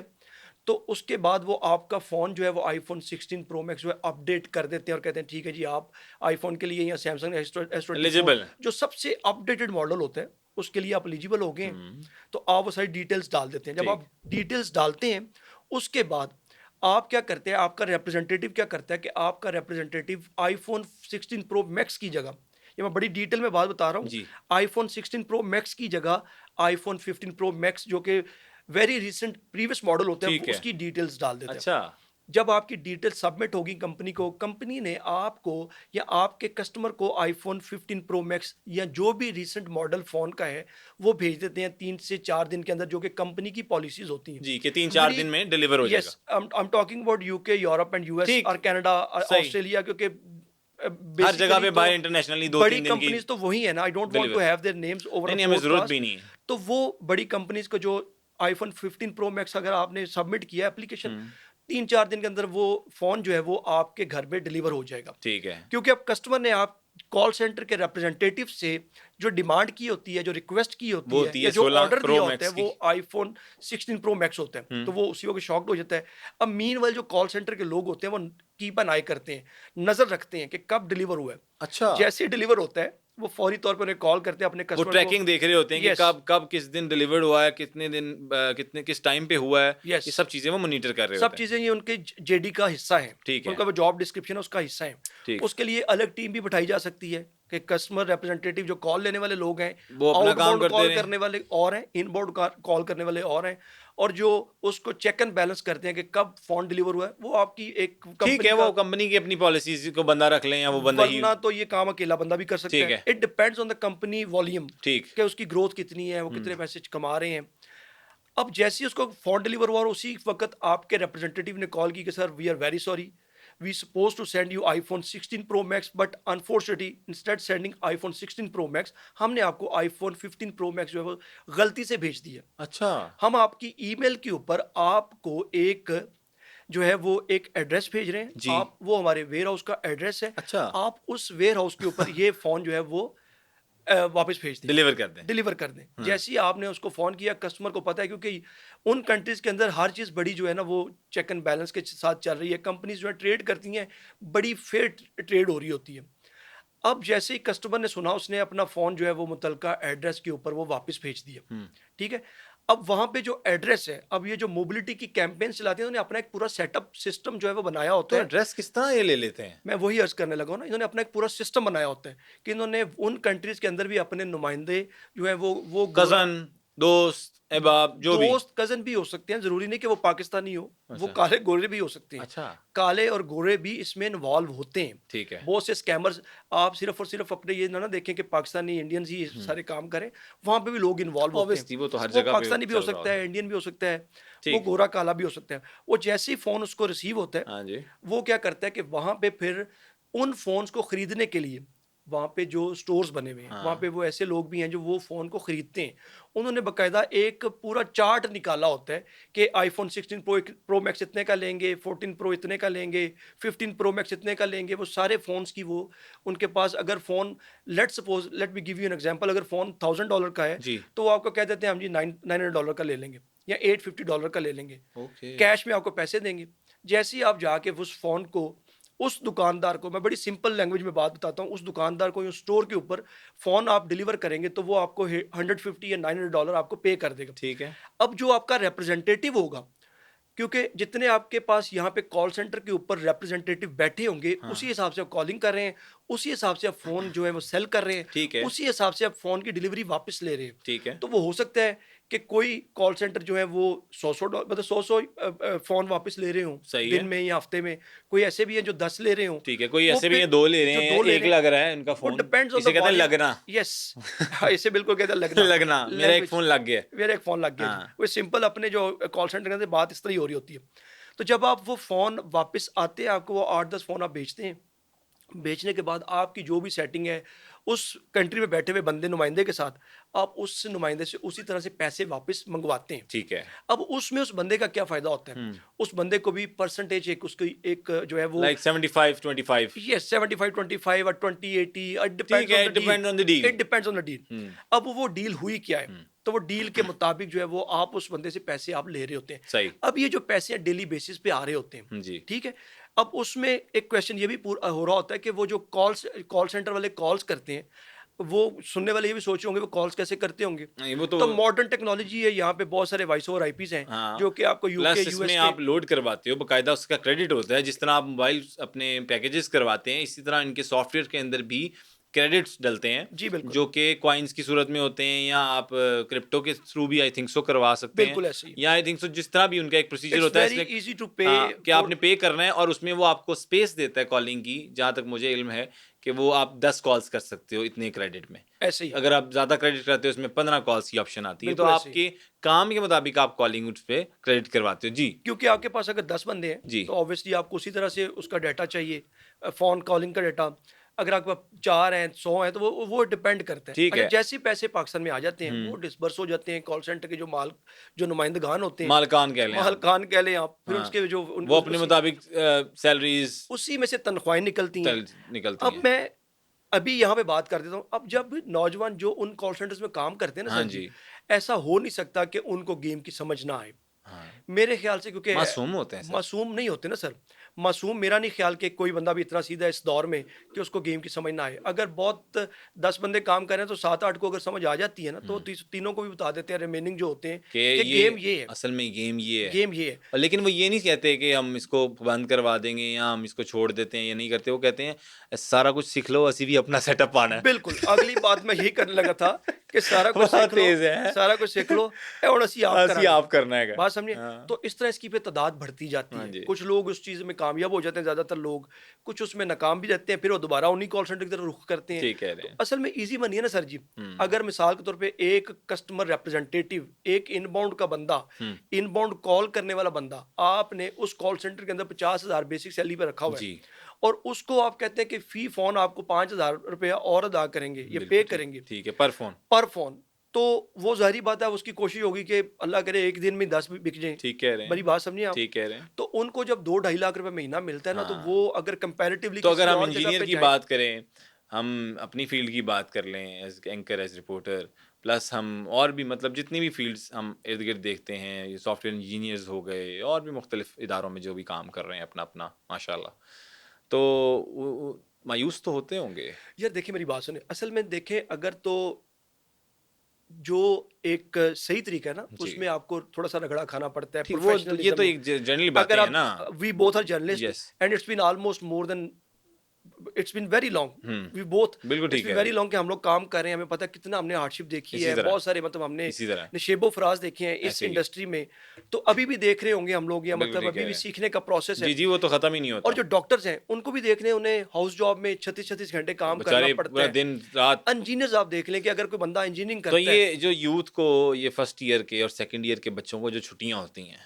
Speaker 2: तो उसके बाद वो आपका फ़ोन जो है वो आईफ़ोन 16 प्रो मैक्स जो है अपडेट कर देते हैं, और कहते हैं ठीक है जी, आप आईफ़ोन के लिए या सैमसंग S24
Speaker 1: एलिजिबल।
Speaker 2: जो सबसे अपडेटेड मॉडल होता है, उसके लिए आप एलिजिबल हो गए हैं।
Speaker 1: हुँ,
Speaker 2: तो आप वो सारी डिटेल्स डाल देते हैं। जब
Speaker 1: ठीक।
Speaker 2: आप डिटेल्स डालते हैं, उसके बाद आप क्या करते हैं, आपका रिप्रेजेंटेटिव क्या करता है कि आपका रिप्रेजेंटेटिव आईफ़ोन 16 प्रो मैक्स की जगह, ये मैं बड़ी डिटेल में बात बता रहा हूँ,
Speaker 1: जी,
Speaker 2: आईफ़ोन 16 प्रो मैक्स की जगह आईफ़ोन 15 प्रो मैक्स जो कि वेरी रिसेंट प्रीवियस मॉडल होते हैं, वो
Speaker 1: ठीक है।
Speaker 2: उसकी डिटेल्स डाल देते हैं।
Speaker 1: अच्छा,
Speaker 2: जब आपकी डिटेल सबमिट होगी कंपनी को, कंपनी ने आपको या आपके कस्टमर को आईफ़ोन 15 प्रो मैक्स या जो भी रीसेंट मॉडल फ़ोन का है, वो भेज देते हैं 3 से 4 दिन के अंदर, जो कि कंपनी की पॉलिसीज़ होती हैं।
Speaker 1: जी, कि 3-4
Speaker 2: वेरी
Speaker 1: दिन में डिलीवर हो जाएगा।
Speaker 2: Yes, I am talking about UK, Europe and US
Speaker 1: ठीक,
Speaker 2: और कनाडा
Speaker 1: सही।
Speaker 2: ऑस्ट्रेलिया, क्योंकि
Speaker 1: हर जगह
Speaker 2: बेसिकली
Speaker 1: पे
Speaker 2: तो
Speaker 1: बाहर इंटरनेशनली
Speaker 2: बड़ी
Speaker 1: 2-3 दिन की
Speaker 2: कंपनीज़ तो वही है ना, I don't want to
Speaker 1: deliver.
Speaker 2: Have their names over
Speaker 1: नहीं,
Speaker 2: अ
Speaker 1: नहीं, हमें ज़रूरत भी
Speaker 2: पॉडकास्ट।
Speaker 1: नहीं है।
Speaker 2: तो वो बड़ी कंपनीज़ को जो आईफ़ोन 15 प्रो मैक्स अगर आपने सबमिट किया एप्लीकेशन,
Speaker 1: हुँ,
Speaker 2: 3-4 दिन के अंदर वो फ़ोन जो है वो आपके घर पे डिलीवर हो जाएगा।
Speaker 1: ठीक है।
Speaker 2: क्योंकि अब कस्टमर ने आप कॉल सेंटर के रिप्रेजेंटेटिव से जो डिमांड की होती है, जो रिक्वेस्ट की
Speaker 1: वो
Speaker 2: होती है,
Speaker 1: होती
Speaker 2: या
Speaker 1: है
Speaker 2: जो
Speaker 1: 16
Speaker 2: ऑर्डर
Speaker 1: प्रो
Speaker 2: दिया होता है,
Speaker 1: मैक्स की।
Speaker 2: वो आईफ़ोन 16 प्रो मैक्स होता है।
Speaker 1: हुँ,
Speaker 2: तो वो उसी वक़्त शॉक्ड हो जाता है। अब मीनवाइल जो कॉल सेंटर के लोग होते हैं, वो कीप एन आई करते हैं, नज़र रखते हैं कि कब डिलीवर हुआ है।
Speaker 1: अच्छा।
Speaker 2: जैसे ही डिलीवर होता है, वो फ़ौरी तौर पे उन्हें कॉल करते हैं अपने
Speaker 1: वो
Speaker 2: कस्टमर को।
Speaker 1: ट्रैकिंग देख रहे होते हैं कि
Speaker 2: यस,
Speaker 1: कब कब किस दिन डिलीवर्ड हुआ है, कितने दिन कितने किस टाइम पे हुआ है,
Speaker 2: यस।
Speaker 1: ये सब चीज़ें वो मॉनिटर कर रहे
Speaker 2: सब
Speaker 1: होते हैं।
Speaker 2: चीज़ें ये उनके जेडी का हिस्सा है।
Speaker 1: ठीक है,
Speaker 2: उनका वो जॉब डिस्क्रिप्शन है, उसका हिस्सा है।
Speaker 1: ठीक।
Speaker 2: उसके लिए अलग टीम भी बिठाई जा सकती है कि कस्टमर रिप्रेजेंटेटिव जो कॉल लेने वाले लोग हैं,
Speaker 1: वो अपना काम
Speaker 2: आउटबाउंड
Speaker 1: करते
Speaker 2: कॉल
Speaker 1: रहें।
Speaker 2: करने वाले और हैं, इनबाउंड कॉल करने वाले और हैं, और जो उसको चेक एंड बैलेंस करते हैं कि कब फ़ोन डिलीवर हुआ है, वो आपकी एक
Speaker 1: ठीक
Speaker 2: कंपनी
Speaker 1: है,
Speaker 2: का।
Speaker 1: वो कंपनी की अपनी पॉलिसीज़ को बंदा रख लें या वो बंदा ही
Speaker 2: वरना तो ये काम अकेला बंदा भी कर सकता
Speaker 1: ठीक
Speaker 2: है।
Speaker 1: है,
Speaker 2: it depends on the company volume,
Speaker 1: ठीक।
Speaker 2: कि उसकी ग्रोथ कितनी है, वो
Speaker 1: हुँ,
Speaker 2: कितने पैसे कमा रहे हैं। अब जैसे ही उसको फ़ोन डिलीवर हुआ और उसी वक़्त आपके रिप्रेजेंटेटिव ने कॉल की कि sir we are very sorry, we supposed to send you iPhone 16 pro max, but unfortunately instead sending iPhone 16 pro max, हमने आपको आईफ़ोन 15 प्रो मैक्स जो है वो गलती से भेज दिया।
Speaker 1: अच्छा,
Speaker 2: हम आपकी ईमेल के ऊपर आपको एक जो है वो एक एड्रेस भेज रहे हैं।
Speaker 1: जी,
Speaker 2: आप वो हमारे वेयरहाउस का एड्रेस है।
Speaker 1: अच्छा,
Speaker 2: आप उस वेयरहाउस के ऊपर ये फ़ोन जो है वो वापस भेज दें,
Speaker 1: डिलीवर कर दें।
Speaker 2: डिलीवर कर दें।
Speaker 1: हाँ,
Speaker 2: जैसे ही आपने उसको फ़ोन किया, कस्टमर को पता है, क्योंकि उन कंट्रीज़ के अंदर हर चीज़ बड़ी जो है ना वो चेक एंड बैलेंस के साथ चल रही है। कंपनीज़ जो है ट्रेड करती हैं, बड़ी फेयर ट्रेड हो रही होती है। अब जैसे ही कस्टमर ने सुना, उसने अपना फ़ोन जो है वो मुतलका एड्रेस के ऊपर वो वापस भेज दिया।
Speaker 1: हुँ,
Speaker 2: ठीक है? अब वहाँ पे जो एड्रेस है, अब ये जो मोबिलिटी की कैंपेन्स चलाते हैं, उन्होंने अपना एक पूरा सेटअप सिस्टम जो है वो बनाया होता
Speaker 1: तो
Speaker 2: है।
Speaker 1: एड्रेस किस तरह ये ले लेते हैं?
Speaker 2: मैं वही अर्ज़ करने लगा हूँ ना, इन्होंने अपना एक पूरा सिस्टम बनाया होता है कि इन्होंने उन कंट्रीज़ के अंदर भी अपने नुमाइंदे जो हैं वो गोरा
Speaker 1: कज़न, दोस्त, अहबाब जो भी?
Speaker 2: दोस्त, कज़न भी हो सकते हैं, ज़रूरी नहीं कि वो पाकिस्तानी हो, वो
Speaker 1: अच्छा,
Speaker 2: काले गोरे भी हो सकते हैं।
Speaker 1: अच्छा,
Speaker 2: काले और गोरे भी इसमें इन्वॉल्व होते हैं।
Speaker 1: ठीक है।
Speaker 2: बहुत से स्कैमर्स, आप सिर्फ़ और सिर्फ़ अपने ये ना देखें कि पाकिस्तानी इंडियंस ही
Speaker 1: हुँ,
Speaker 2: सारे काम करें, वहाँ पे भी लोग इन्वॉल्व होते हैं।
Speaker 1: ऑब्वियसली वो तो हर
Speaker 2: वो
Speaker 1: जगह पे
Speaker 2: पाकिस्तानी भी हो
Speaker 1: चल रहा
Speaker 2: सकता
Speaker 1: होता
Speaker 2: है,
Speaker 1: है।
Speaker 2: इंडियन भी हो सकता है, वो
Speaker 1: ठीक,
Speaker 2: गोरा-काला भी हो सकता है। वो जैसे ही फ़ोन उसको रिसीव होता है,
Speaker 1: हाँ जी,
Speaker 2: वो क्या करता है कि वहाँ पे फिर उन फ़ोन्स को खरीदने के लिए वहाँ पे जो स्टोर्स बने हुए हैं, वहाँ
Speaker 1: हाँ,
Speaker 2: पे वो ऐसे लोग भी हैं जो वो फ़ोन को खरीदते हैं। उन्होंने बाकायदा एक पूरा चार्ट निकाला होता है कि आईफ़ोन 16 प्रो मैक्स इतने का लेंगे, 14 प्रो इतने का लेंगे, 15 प्रो मैक्स इतने का लेंगे। वो सारे फ़ोन्स की वो उनके पास, अगर phone let me give you an example, अगर फ़ोन $1000 का है,
Speaker 1: जी,
Speaker 2: तो वो आपको कह देते हैं हम जी $900 का ले लेंगे या $850 का ले लेंगे।
Speaker 1: ओके,
Speaker 2: कैश में आपको पैसे देंगे। जैसे ही आप जाके उस फ़ोन को, उस दुकानदार को, मैं बड़ी सिंपल लैंग्वेज में बात बताता हूँ, उस दुकानदार को या स्टोर के ऊपर फ़ोन आप डिलीवर करेंगे, तो वो आपको 150 या $900 आपको पे कर देगा।
Speaker 1: ठीक है,
Speaker 2: अब जो आपका रिप्रेजेंटेटिव होगा, क्योंकि जितने आपके पास यहाँ पे कॉल सेंटर के ऊपर रिप्रेजेंटेटिव बैठे होंगे,
Speaker 1: हाँ,
Speaker 2: उसी हिसाब से आप कॉलिंग कर रहे हैं, उसी हिसाब से आप फ़ोन जो है वो सेल कर रहे हैं,
Speaker 1: ठीक है,
Speaker 2: उसी हिसाब से आप फ़ोन की डिलीवरी वापस ले रहे हैं।
Speaker 1: ठीक है,
Speaker 2: तो वो हो सकता है कि कोई कॉल सेंटर जो है वो 100-100 मतलब 100-100 फ़ोन वापस ले रहे हों,
Speaker 1: सही
Speaker 2: दिन
Speaker 1: है,
Speaker 2: में या हफ्ते में। कोई ऐसे भी हैं जो 10 ले रहे हों।
Speaker 1: ठीक है, कोई
Speaker 2: वो
Speaker 1: ऐसे भी
Speaker 2: फिर
Speaker 1: हैं 2 ले रहे
Speaker 2: जो
Speaker 1: हैं,
Speaker 2: 2 ले
Speaker 1: 1
Speaker 2: रहे हैं,
Speaker 1: लग रहा है उनका
Speaker 2: वो
Speaker 1: फ़ोन,
Speaker 2: डिपेंड्स ऑन द
Speaker 1: इसे कहते हैं
Speaker 2: वॉल्यूम।
Speaker 1: लगना।
Speaker 2: यस। हाँ, इसे बिल्कुल कहते हैं लगना।
Speaker 1: लगना, मेरा एक
Speaker 2: लैंग्वेज
Speaker 1: फ़ोन लग गया।
Speaker 2: मेरा एक फ़ोन लग गया जी।
Speaker 1: हाँ,
Speaker 2: वो सिंपल अपने जो कॉल सेंटर के अंदर बात इस तरह ही हो रही होती है। तो जब आप वो फ़ोन वापस आते हैं, आपको वो 8-10 फ़ोन आप बेचते हैं। बेचने के बाद आपकी जो भी सेटिंग है, उस कंट्री में बैठे हुए बंदे नुमाइंदे के साथ, आप उस नुमाइंदे से उसी तरह से पैसे वापस मँगवाते हैं।
Speaker 1: ठीक है,
Speaker 2: अब उसमें उस बंदे का क्या फ़ायदा होता है?
Speaker 1: हुँ,
Speaker 2: उस बंदे को भी परसेंटेज एक उसकी एक जो है वो,
Speaker 1: लाइक 75-25
Speaker 2: यस 75-25 और 20-80,
Speaker 1: ठीक है, it depends on the deal.
Speaker 2: It depends on the deal.
Speaker 1: हुँ,
Speaker 2: अब वो डील हुई क्या है?
Speaker 1: हुँ,
Speaker 2: तो वो डील के मुताबिक जो है वो आप उस बंदे से पैसे आप ले रहे होते हैं।
Speaker 1: सही,
Speaker 2: अब ये जो पैसे हैं डेली बेसिस पे आ रहे होते हैं,
Speaker 1: जी,
Speaker 2: ठीक है? अब उसमें एक क्वेश्चन ये भी हो रहा होता है कि वो जो कॉल सेंटर वाले कॉल्स करते हैं, वो सुनने वाले ये भी सोच रहे होंगे वो कॉल्स कैसे करते होंगे?
Speaker 1: नहीं वो तो
Speaker 2: तो मॉडर्न टेक्नोलॉजी है, यहाँ पे बहुत सारे वॉइस ओवर आईपीज़ हैं,
Speaker 1: हाँ,
Speaker 2: जो कि आपको यूके,
Speaker 1: प्लस इसमें
Speaker 2: यूएस के।
Speaker 1: आप लोड करवाते हो, बाकायदा उसका क्रेडिट होता है, जिस तरह आप मोबाइल अपने पैकेजेज़ करवाते हैं, इसी तरह इनके सॉफ्टवेयर के अंदर भी क्रेडिट्स डलते हैं,
Speaker 2: जी, बिल्कुल।
Speaker 1: जो कि कॉइन्स की सूरत में होते हैं या आप क्रिप्टो के थ्रू भी आई थिंक सो करवा सकते हैं
Speaker 2: बिल्कुल ऐसे ही।
Speaker 1: या आई थिंक सो जिस तरह भी उनका एक प्रोसीजर
Speaker 2: इट्स
Speaker 1: होता है
Speaker 2: वेरी
Speaker 1: इसलिए
Speaker 2: ईज़ी टू पे
Speaker 1: कि
Speaker 2: फॉर।
Speaker 1: आपने पे करना है और उसमें वो आपको स्पेस देता है कॉलिंग की, जहाँ तक मुझे इल्म है कि वो आप 10 कॉल्स कर सकते हो इतने क्रेडिट में।
Speaker 2: ऐसे ही है,
Speaker 1: अगर आप ज़्यादा क्रेडिट करते हो उसमें 15 कॉल्स की ऑप्शन आती है, तो
Speaker 2: बिल्कुल ऐसे ही।
Speaker 1: आपके काम के मुताबिक आप कॉलिंग उस पे क्रेडिट करवाते हो। जी,
Speaker 2: क्योंकि आपके पास अगर 10 बंदे हैं,
Speaker 1: जी,
Speaker 2: तो ऑब्वियसली आपको उसी तरह से उसका डाटा चाहिए, फ़ोन कॉलिंग का डाटा। अगर आपके पास 4 हैं, 100 हैं, तो वो डिपेंड करता है।
Speaker 1: ठीक
Speaker 2: अच्छा,
Speaker 1: है।
Speaker 2: जैसे ही पैसे पाकिस्तान में आ जाते हैं, वो
Speaker 1: हुँ,
Speaker 2: डिसबर्स हो जाते हैं, कॉल सेंटर के जो नुमाइंदगान होते हैं,
Speaker 1: मालकान कह लें आप।
Speaker 2: माहलखान कह लें आप, फिर
Speaker 1: हाँ,
Speaker 2: उसके जो उन
Speaker 1: वो
Speaker 2: उस
Speaker 1: अपने मुताबिक सैलरीज़
Speaker 2: उसी में से तनख्वाहें निकलती हैं।
Speaker 1: चल निकलती
Speaker 2: अब
Speaker 1: हैं।
Speaker 2: मैं अभी यहाँ पे बात कर देता हूँ, अब जब नौजवान जो उन कॉल सेंटर्स में काम करते हैं ना
Speaker 1: हाँ
Speaker 2: सर जी,
Speaker 1: जी,
Speaker 2: ऐसा हो नहीं सकता कि उनको गेम की समझ ना आए।
Speaker 1: हाँ।
Speaker 2: मेरे ख़्याल से, क्योंकि
Speaker 1: मासूम होते हैं सर।
Speaker 2: मासूम नहीं होते ना सर। मासूम मेरा नहीं ख़्याल कि कोई बंदा भी इतना सीधा है इस दौर में कि उसको गेम की समझ ना आए। अगर बहुत 10 बंदे काम कर रहे हैं तो 7-8 को अगर समझ आ जाती है ना, तो
Speaker 1: हुँ,
Speaker 2: तीनों को भी बता देते हैं रिमेनिंग जो होते हैं
Speaker 1: कि
Speaker 2: कि
Speaker 1: ये
Speaker 2: गेम ये है,
Speaker 1: असल में गेम ये है।
Speaker 2: गेम ये है।
Speaker 1: और लेकिन वो ये नहीं कहते कि हम इसको बंद करवा देंगे या हम इसको छोड़ देते हैं, ये नहीं करते। वो कहते हैं सारा कुछ सीख लो, असी भी अपना सेटअप पाना है।
Speaker 2: बिल्कुल, अगली बात मैं यही करने लगा था कि सारा कुछ
Speaker 1: बहुत
Speaker 2: सीख लो,
Speaker 1: तेज़ है।
Speaker 2: सारा कुछ सीख लो और असी आप
Speaker 1: असी
Speaker 2: करांगे।
Speaker 1: आप करना हैगा।
Speaker 2: बात समझे?
Speaker 1: हाँ,
Speaker 2: तो इस तरह इसकी पे तादाद बढ़ती जाती
Speaker 1: हाँ
Speaker 2: है।
Speaker 1: जी।
Speaker 2: कुछ लोग उस चीज़ में कामयाब हो जाते हैं, ज़्यादातर लोग, कुछ उसमें नाकाम भी रहते हैं, फिर वो दोबारा उन्हीं कॉल सेंटर की तरफ रुख करते हैं।
Speaker 1: ठीक कह रहे
Speaker 2: तो
Speaker 1: हैं।
Speaker 2: असल में ईज़ी बनी है ना सर जी।
Speaker 1: हुँ,
Speaker 2: अगर मिसाल के तौर पे एक कस्टमर रिप्रेजेंटेटिव, एक इनबाउंड का बंदा,
Speaker 1: हुँ,
Speaker 2: इनबाउंड कॉल करने वाला बंदा, आपने उस कॉल सेंटर के अंदर 50,000 बेसिक सैलरी पे रखा हुआ है
Speaker 1: जी,
Speaker 2: और उसको आप कहते हैं कि फ़ी फ़ोन आपको ₹5,000 और अदा करेंगे, ये पे
Speaker 1: बिल्कुल
Speaker 2: करेंगे
Speaker 1: ठीक है, पर फ़ोन।
Speaker 2: पर फ़ोन। तो वो ज़ाहिर-सी बात है, उसकी कोशिश होगी कि अल्लाह करे एक दिन में 10 भी बिक जाएँ।
Speaker 1: ठीक कह रहे
Speaker 2: मेरी
Speaker 1: हैं,
Speaker 2: बात समझे आप?
Speaker 1: ठीक कह रहे हैं।
Speaker 2: तो उनको जब 2 ढाई लाख रुपए महीना मिलता है ना, तो
Speaker 1: हाँ,
Speaker 2: वो अगर कंपैरेटिवली
Speaker 1: तो
Speaker 2: किसी
Speaker 1: अगर हम
Speaker 2: और जगह
Speaker 1: इंजीनियर
Speaker 2: पे
Speaker 1: की
Speaker 2: जाएँ।
Speaker 1: बात करें, हम अपनी फ़ील्ड की बात कर लें as anchor, as reporter, plus हम और भी मतलब जितनी भी फ़ील्ड्स हम इर्द-गिर्द देखते हैं, ये सॉफ्टवेयर इंजीनियर्स हो गए और भी मुख्तलिफ़ इदारों में जो भी काम कर रहे हैं अपना-अपना माशाअल्लाह। तो वो मायूस तो होते होंगे।
Speaker 2: यार देखिए मेरी बात सुनिए, असल में देखें अगर तो जो एक सही तरीका है ना,
Speaker 1: जी।
Speaker 2: उसमें आपको थोड़ा-सा रगड़ा खाना पड़ता है,
Speaker 1: ठीक, वो तो ये
Speaker 2: प्रोफेशनलिज़्म
Speaker 1: तो
Speaker 2: में।
Speaker 1: एक जनरली बातें
Speaker 2: अगर
Speaker 1: हैं
Speaker 2: आप
Speaker 1: ना।
Speaker 2: We both are journalist
Speaker 1: yes.
Speaker 2: And it's been almost more than it's been very long
Speaker 1: hmm,
Speaker 2: we both
Speaker 1: बिल्कुल
Speaker 2: इट्स
Speaker 1: ठीक
Speaker 2: बीन
Speaker 1: कह रहे
Speaker 2: वेरी
Speaker 1: हैं।
Speaker 2: लॉन्ग कि हम लोग काम कर रहे हैं, हमें पता है कितना हमने हार्डशिप देखी
Speaker 1: इसी
Speaker 2: है,
Speaker 1: तरह,
Speaker 2: बहुत सारे मतलब हमने
Speaker 1: इसी तरह,
Speaker 2: नशेबो फराज देखे हैं इस
Speaker 1: ऐसे ही।
Speaker 2: इंडस्ट्री में। तो अभी भी देख रहे होंगे हम लोग, या
Speaker 1: बिल्कुल
Speaker 2: मतलब
Speaker 1: ठीक कह
Speaker 2: अभी भी
Speaker 1: रहे हैं।
Speaker 2: सीखने का प्रोसेस है।
Speaker 1: जी, जी, वो तो खत्म ही नहीं
Speaker 2: और
Speaker 1: होता।
Speaker 2: जो डॉक्टर्स हैं उनको भी देख रहे हैं, उन्हें हाउस जॉब में 36-36 घंटे काम करना
Speaker 1: बेचारे
Speaker 2: पड़ता
Speaker 1: पूरा
Speaker 2: है।
Speaker 1: दिन-रात।
Speaker 2: इंजीनियर्स आप देख लें कि अगर कोई बंदा इंजीनियरिंग
Speaker 1: तो
Speaker 2: करता है।
Speaker 1: ये जो यूथ को, ये फर्स्ट ईयर के और सेकंड ईयर के बच्चों को जो छुट्टियाँ होती हैं,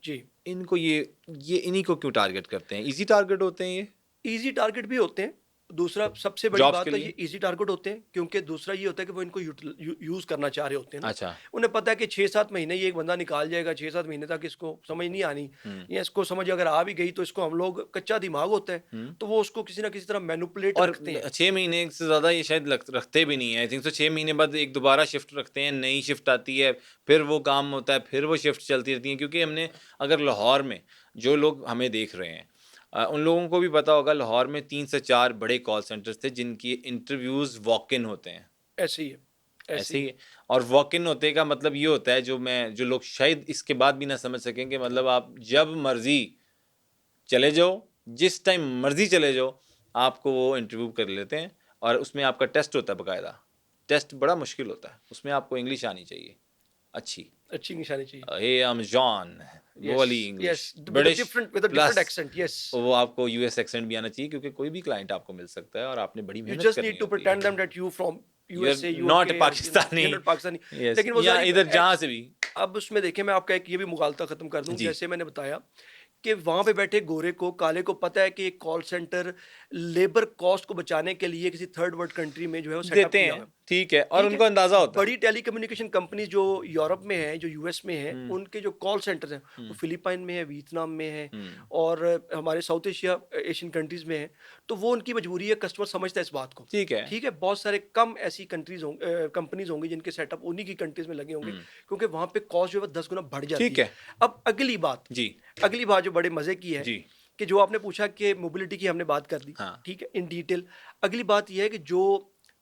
Speaker 2: जी,
Speaker 1: इनको ये इन्हीं को क्यों टारगेट करते हैं? ईज़ी टारगेट होते हैं ये,
Speaker 2: ईज़ी टारगेट भी होते हैं। दूसरा सबसे बड़ी
Speaker 1: जॉब्स
Speaker 2: बात
Speaker 1: के
Speaker 2: तो
Speaker 1: लिए?
Speaker 2: ये ईज़ी टारगेट होते हैं, क्योंकि दूसरा ये होता है कि वो इनको यूज़ करना चाह रहे होते हैं ना।
Speaker 1: अच्छा।
Speaker 2: उन्हें पता है कि 6-7 महीने ये एक बंदा निकाल जाएगा, 6-7 महीने तक इसको समझ नहीं आनी,
Speaker 1: हुँ,
Speaker 2: या इसको समझ अगर आ भी गई तो इसको हम लोग, कच्चा दिमाग होता है,
Speaker 1: हुँ।
Speaker 2: तो वो उसको किसी न किसी तरह मैनिपुलेट
Speaker 1: और
Speaker 2: रखते हैं।
Speaker 1: 6 महीने से ज़्यादा ये शायद रखते भी नहीं है। आई थिंक सो 6 महीने बाद एक दोबारा शिफ्ट रखते हैं, नई शिफ्ट आती है, फिर वो काम होता है, फिर वो शिफ्ट चलती रहती हैं। क्योंकि हमने अगर लाहौर में जो लोग हमें देख रहे हैं, उन लोगों को भी पता होगा लाहौर में 3 से 4 बड़े कॉल सेंटर्स थे जिनकी इंटरव्यूज़ वॉक इन होते हैं।
Speaker 2: ऐसे ही है, ऐसे
Speaker 1: ऐसे
Speaker 2: ही
Speaker 1: ही
Speaker 2: है।
Speaker 1: है। और वॉक इन होने का मतलब ये होता है, जो लोग शायद इसके बाद भी ना समझ सकें, कि मतलब आप जब मर्ज़ी चले जाओ, जिस टाइम मर्ज़ी चले जाओ, आपको वो इंटरव्यू कर लेते हैं और उसमें आपका टेस्ट होता है बाकायदा। टेस्ट बड़ा मुश्किल होता है, उसमें आपको इंग्लिश आनी चाहिए, अच्छी।
Speaker 2: अच्छी निशानी चाहिए।
Speaker 1: हे आई एम जॉन, वो
Speaker 2: यस,
Speaker 1: वाली English,
Speaker 2: yes,
Speaker 1: British
Speaker 2: with a different
Speaker 1: plus
Speaker 2: accent, yes.
Speaker 1: वो आपको यूएस एक्सेंट भी आना चाहिए, क्योंकि कोई भी क्लाइंट आपको मिल सकता है और आपने बड़ी
Speaker 2: You
Speaker 1: मेहनत
Speaker 2: just
Speaker 1: करनी
Speaker 2: need to
Speaker 1: होती है।
Speaker 2: pretend them that you from
Speaker 1: you are
Speaker 2: USA,
Speaker 1: not
Speaker 2: UK, or
Speaker 1: Pakistani,
Speaker 2: you're not Pakistani.
Speaker 1: Yes,
Speaker 2: लेकिन वो
Speaker 1: या
Speaker 2: सारी
Speaker 1: इधर जहाँ से भी।
Speaker 2: अब उसमें देखिए, मैं आपका एक ये भी मुगालता खत्म कर दूं।
Speaker 1: जी,
Speaker 2: जैसे मैंने बताया कि वहां पे बैठे गोरे को, काले को पता है कि एक कॉल सेंटर लेबर कॉस्ट को बचाने के लिए किसी थर्ड वर्ल्ड कंट्री में जो है वो सेटअप
Speaker 1: देते
Speaker 2: किया हुआ
Speaker 1: हैं,
Speaker 2: है।
Speaker 1: ठीक है, और
Speaker 2: ठीक है?
Speaker 1: उनको अंदाज़ा होता है।
Speaker 2: बड़ी टेलीकम्युनिकेशन कंपनी जो यूरोप में है, जो यूएस में है,
Speaker 1: हुँ,
Speaker 2: उनके जो कॉल सेंटर्स हैं, वो
Speaker 1: हुँ,
Speaker 2: फिलिपाइन में है, वियतनाम में है,
Speaker 1: हुँ,
Speaker 2: और हमारे साउथ एशिया एशियन कंट्रीज़ में है। तो वो उनकी मजबूरी है, कस्टमर समझता है इस बात को।
Speaker 1: ठीक है।
Speaker 2: ठीक है? बहुत सारे कम ऐसी कंपनीज़ होंगी जिनके सेटअप उन्हीं की कंट्रीज़ में लगे होंगे,
Speaker 1: हुँ,
Speaker 2: क्योंकि वहाँ पे कॉस्ट जो है वो 10 गुना बढ़ जाती
Speaker 1: ठीक
Speaker 2: है।
Speaker 1: है।
Speaker 2: अब
Speaker 1: जी,
Speaker 2: अगली बात जो बड़े मज़े की है,
Speaker 1: जी,
Speaker 2: कि जो आपने पूछा कि मोबिलिटी की हमने बात कर ली,
Speaker 1: हाँ,
Speaker 2: ठीक है, इन डिटेल। अगली बात ये है कि जो